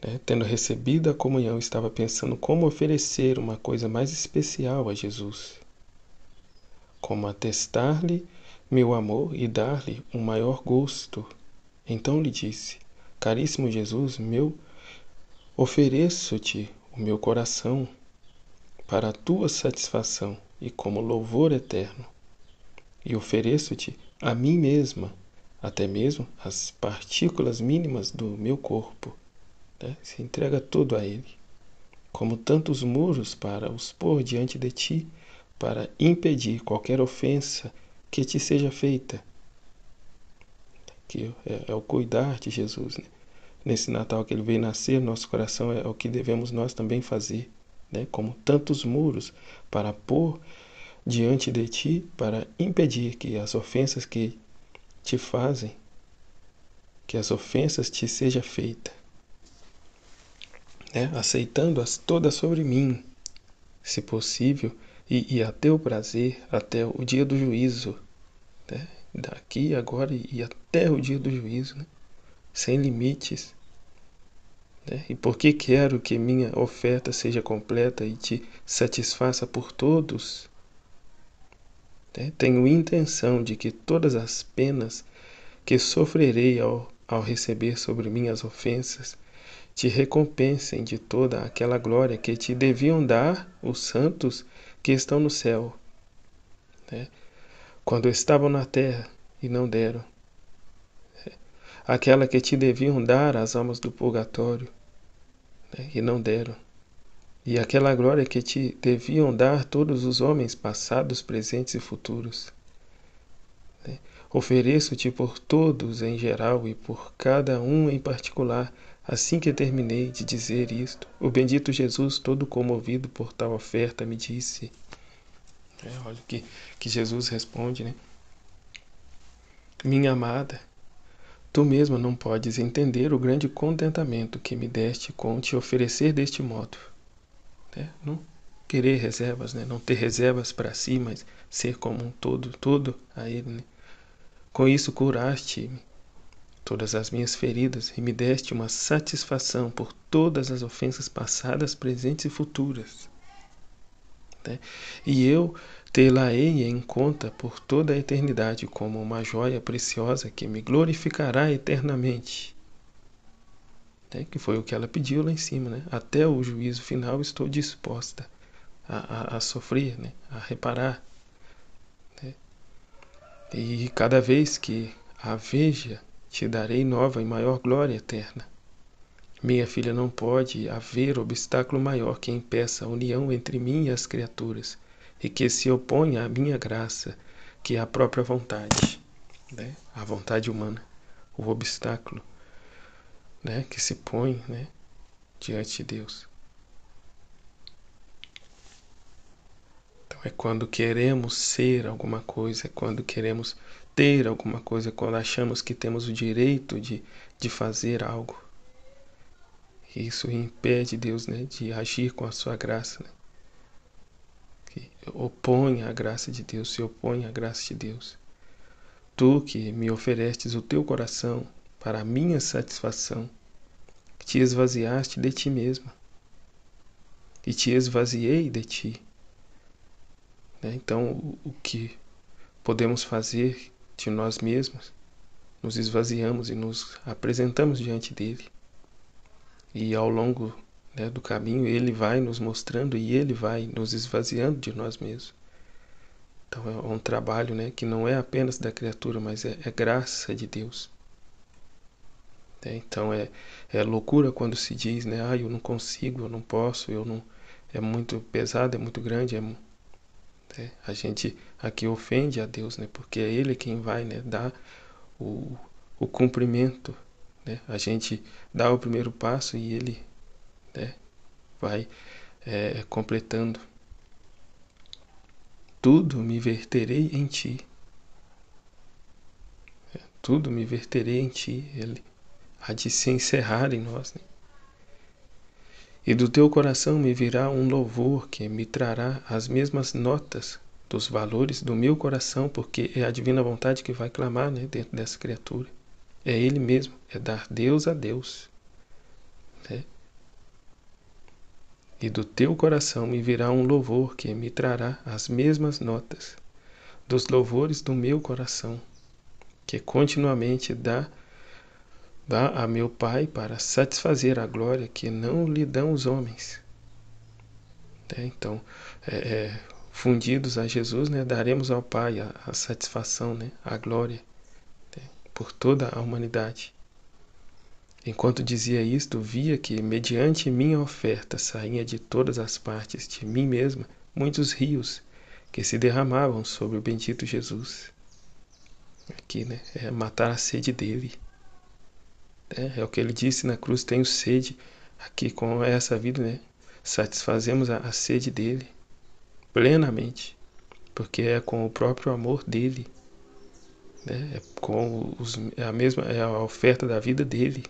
Né? Tendo recebido a comunhão, estava pensando como oferecer uma coisa mais especial a Jesus. Como atestar-lhe meu amor e dar-lhe um maior gosto. Então lhe disse: Caríssimo Jesus, ofereço-te o meu coração para a tua satisfação e como louvor eterno. E ofereço-te a mim mesma, até mesmo as partículas mínimas do meu corpo. Né? Se entrega tudo a Ele, como tantos muros para os pôr diante de ti, para impedir qualquer ofensa que te seja feita. Que é o cuidar de Jesus, né? Nesse Natal que ele veio nascer, nosso coração é o que devemos nós também fazer, né? Como tantos muros para pôr diante de ti, para impedir que as ofensas que te fazem, que as ofensas te seja feita, né? Aceitando-as todas sobre mim, se possível, e a teu prazer até o dia do juízo, né? Daqui, agora e até o dia do juízo, né? Sem limites. Né? E porque quero que minha oferta seja completa e te satisfaça por todos, né? Tenho intenção de que todas as penas que sofrerei ao receber sobre mim as ofensas te recompensem de toda aquela glória que te deviam dar os santos que estão no céu, né? Quando estavam na terra e não deram. aquela que te deviam dar as almas do purgatório, né, e não deram, e aquela glória que te deviam dar todos os homens passados, presentes e futuros. Né? Ofereço-te por todos em geral e por cada um em particular. Assim que terminei de dizer isto, o bendito Jesus, todo comovido por tal oferta, me disse... olha que Jesus responde, né? Minha amada, tu mesma não podes entender o grande contentamento que me deste com te oferecer deste modo. Né? Não querer reservas, né? Não ter reservas para si, mas ser como um todo, todo a Ele. Né? Com isso curaste-me todas as minhas feridas e me deste uma satisfação por todas as ofensas passadas, presentes e futuras. Né? E eu tê-la-ei em conta por toda a eternidade como uma joia preciosa que me glorificará eternamente. Né? Que foi o que ela pediu lá em cima. Né? Até o juízo final estou disposta a sofrer, né? A reparar. Né? E cada vez que a veja, te darei nova e maior glória eterna. Minha filha, não pode haver obstáculo maior que impeça a união entre mim e as criaturas, e que se oponha à minha graça, que é a própria vontade, né? A vontade humana, o obstáculo, né? Que se põe, né? Diante de Deus. Então é quando queremos ser alguma coisa, é quando queremos ter alguma coisa, é quando achamos que temos o direito de fazer algo. Isso impede Deus, né, de agir com a sua graça, né? Que opõe à graça de Deus, se opõe à graça de Deus. Tu que me oferestes o teu coração para a minha satisfação, te esvaziaste de ti mesma e te esvaziei de ti. Né? Então, o que podemos fazer de nós mesmos, nos esvaziamos e nos apresentamos diante dele. E ao longo, né, do caminho, ele vai nos mostrando e ele vai nos esvaziando de nós mesmos. Então é um trabalho, né, que não é apenas da criatura, mas é graça de Deus. Então é loucura quando se diz, né, eu não consigo, eu não posso, eu não, é muito pesado, é muito grande, a gente aqui ofende a Deus, né, porque é Ele quem vai, né, dar o cumprimento, né, a gente dá o primeiro passo e Ele, né, vai completando. Tudo me verterei em ti. Tudo me verterei em ti. Ele há de se encerrar em nós. Né? E do teu coração me virá um louvor que me trará as mesmas notas dos valores do meu coração, porque é a divina vontade que vai clamar, né, dentro dessa criatura. É Ele mesmo, é dar Deus a Deus. Né? E do teu coração me virá um louvor que me trará as mesmas notas dos louvores do meu coração, que continuamente dá a meu Pai para satisfazer a glória que não lhe dão os homens. Então, fundidos a Jesus, né, daremos ao Pai a satisfação, né, a glória, né, por toda a humanidade. Enquanto dizia isto, via que, mediante minha oferta, saía de todas as partes de mim mesma muitos rios que se derramavam sobre o bendito Jesus. Aqui, né, é matar a sede dele. É o que ele disse na cruz, tenho sede. Aqui com essa vida, né, satisfazemos a sede dele plenamente, porque é com o próprio amor dele, né, é a oferta da vida dele,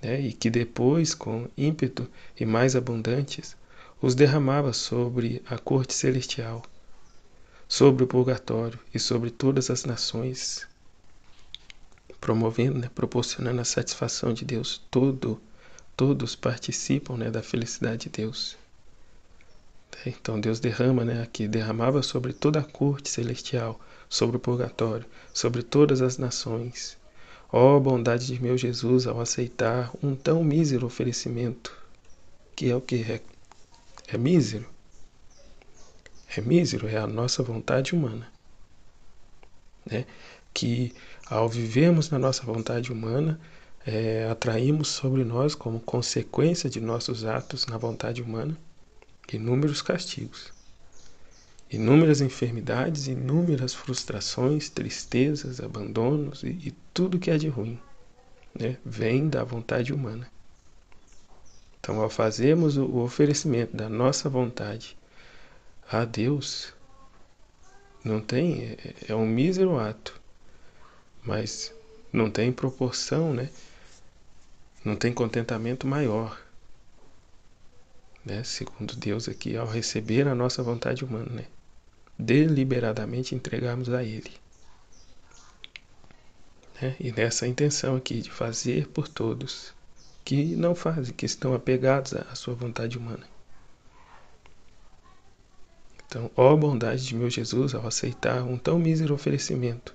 né, e que depois, com ímpeto e mais abundantes, os derramava sobre a corte celestial, sobre o purgatório e sobre todas as nações, promovendo, né, proporcionando a satisfação de Deus. Todos participam, né, da felicidade de Deus. Então Deus derrama, né, aqui, derramava sobre toda a corte celestial, sobre o purgatório, sobre todas as nações. Ó bondade de meu Jesus ao aceitar um tão mísero oferecimento, que é o que é mísero. É mísero, é a nossa vontade humana. Né? que ao vivermos na nossa vontade humana, atraímos sobre nós, como consequência de nossos atos na vontade humana, inúmeros castigos, inúmeras enfermidades, inúmeras frustrações, tristezas, abandonos e tudo que é de ruim, né? Vem da vontade humana. Então, ao fazermos o oferecimento da nossa vontade a Deus, não tem, é um mísero ato, mas não tem proporção, né? Não tem contentamento maior, né? Segundo Deus aqui, ao receber a nossa vontade humana, né? Deliberadamente entregarmos a Ele, né? E nessa intenção aqui de fazer por todos que não fazem, que estão apegados à sua vontade humana. Então, ó bondade de meu Jesus, ao aceitar um tão mísero oferecimento,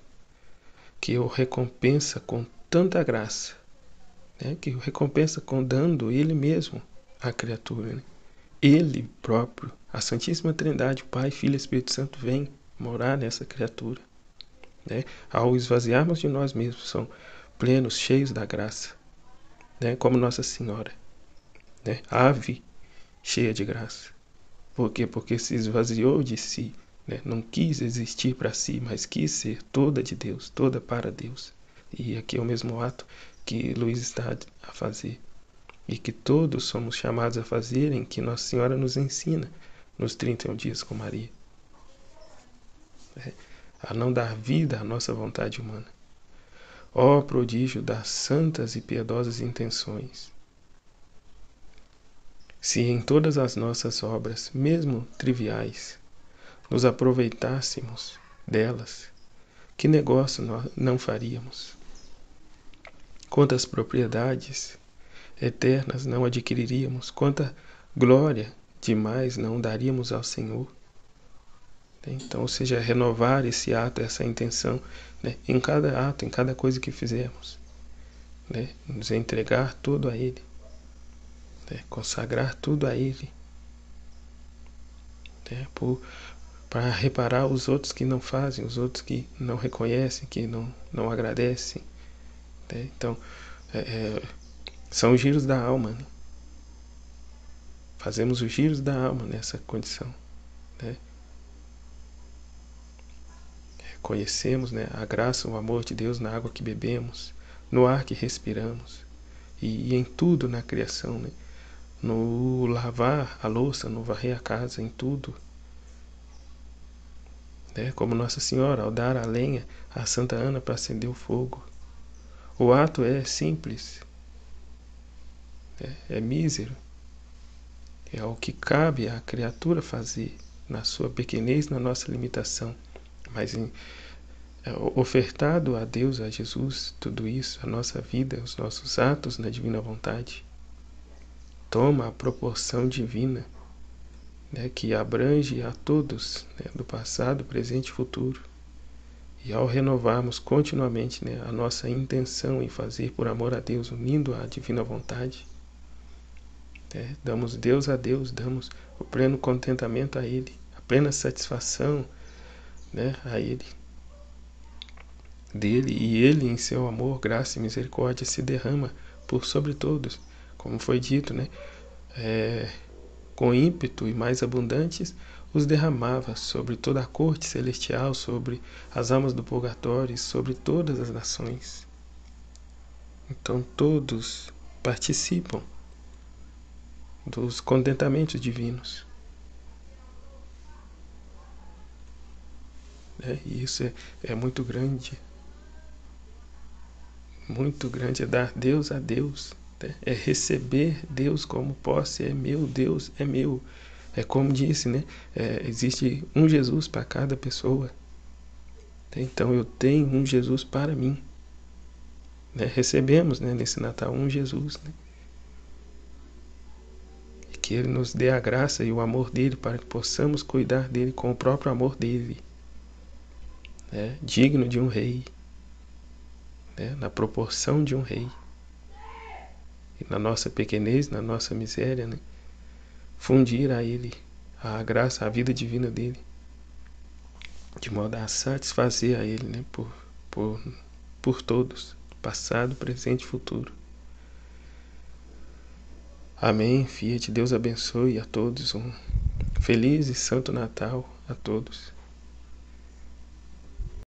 que o recompensa com tanta graça, né? Que o recompensa com dando Ele mesmo à criatura, né? Ele próprio, a Santíssima Trindade, Pai, Filho e Espírito Santo, vem morar nessa criatura, né? Ao esvaziarmos de nós mesmos, são plenos, cheios da graça, né? Como Nossa Senhora, né? Ave cheia de graça. Por quê? Porque se esvaziou de si, né? Não quis existir para si, mas quis ser toda de Deus, toda para Deus. E aqui é o mesmo ato que Luís está a fazer, e que todos somos chamados a fazerem, que Nossa Senhora nos ensina nos 31 dias com Maria, né? A não dar vida à nossa vontade humana. Ó prodígio das santas e piedosas intenções! Se em todas as nossas obras, mesmo triviais, nos aproveitássemos delas, que negócio nós não faríamos? Quantas propriedades eternas não adquiriríamos? Quanta glória demais não daríamos ao Senhor? Então, ou seja, renovar esse ato, essa intenção, né? Em cada ato, em cada coisa que fizermos, né? Nos entregar tudo a Ele, né? Consagrar tudo a Ele, né? Para reparar os outros que não fazem, os outros que não reconhecem, que não agradecem, né? Então, são os giros da alma, né? Fazemos os giros da alma nessa condição, né? Conhecemos, né, a graça, o amor de Deus na água que bebemos, no ar que respiramos e em tudo na criação, né? No lavar a louça, no varrer a casa, em tudo, né? Como Nossa Senhora, ao dar a lenha a Santa Ana para acender o fogo. O ato é simples, é mísero, é o que cabe à criatura fazer na sua pequenez, na nossa limitação, mas ofertado a Deus, a Jesus, tudo isso, a nossa vida, os nossos atos na divina vontade, toma a proporção divina, né, que abrange a todos, né, do passado, presente e futuro. E ao renovarmos continuamente, né, a nossa intenção em fazer por amor a Deus, unindo a divina vontade, né, damos Deus a Deus, damos o pleno contentamento a Ele, a plena satisfação, né, a Ele, dele, e Ele em seu amor, graça e misericórdia se derrama por sobre todos, como foi dito, né? Com ímpeto e mais abundantes os derramava sobre toda a corte celestial, sobre as almas do purgatório, sobre todas as nações. Então todos participam dos contentamentos divinos. E isso é muito grande. Muito grande, é dar Deus a Deus, né? É receber Deus como posse, é meu, Deus é meu. É como disse, né? Existe um Jesus para cada pessoa. Então eu tenho um Jesus para mim, né? Recebemos, né, nesse Natal um Jesus, né? E que Ele nos dê a graça e o amor dele para que possamos cuidar dele com o próprio amor dele, né? Digno de um rei, né? Na proporção de um rei. E na nossa pequenez, na nossa miséria, né? Fundir a Ele a graça, a vida divina dele, de modo a satisfazer a Ele, né? por todos, passado, presente e futuro. Amém. Fiat. Deus abençoe a todos. Um feliz e santo Natal a todos.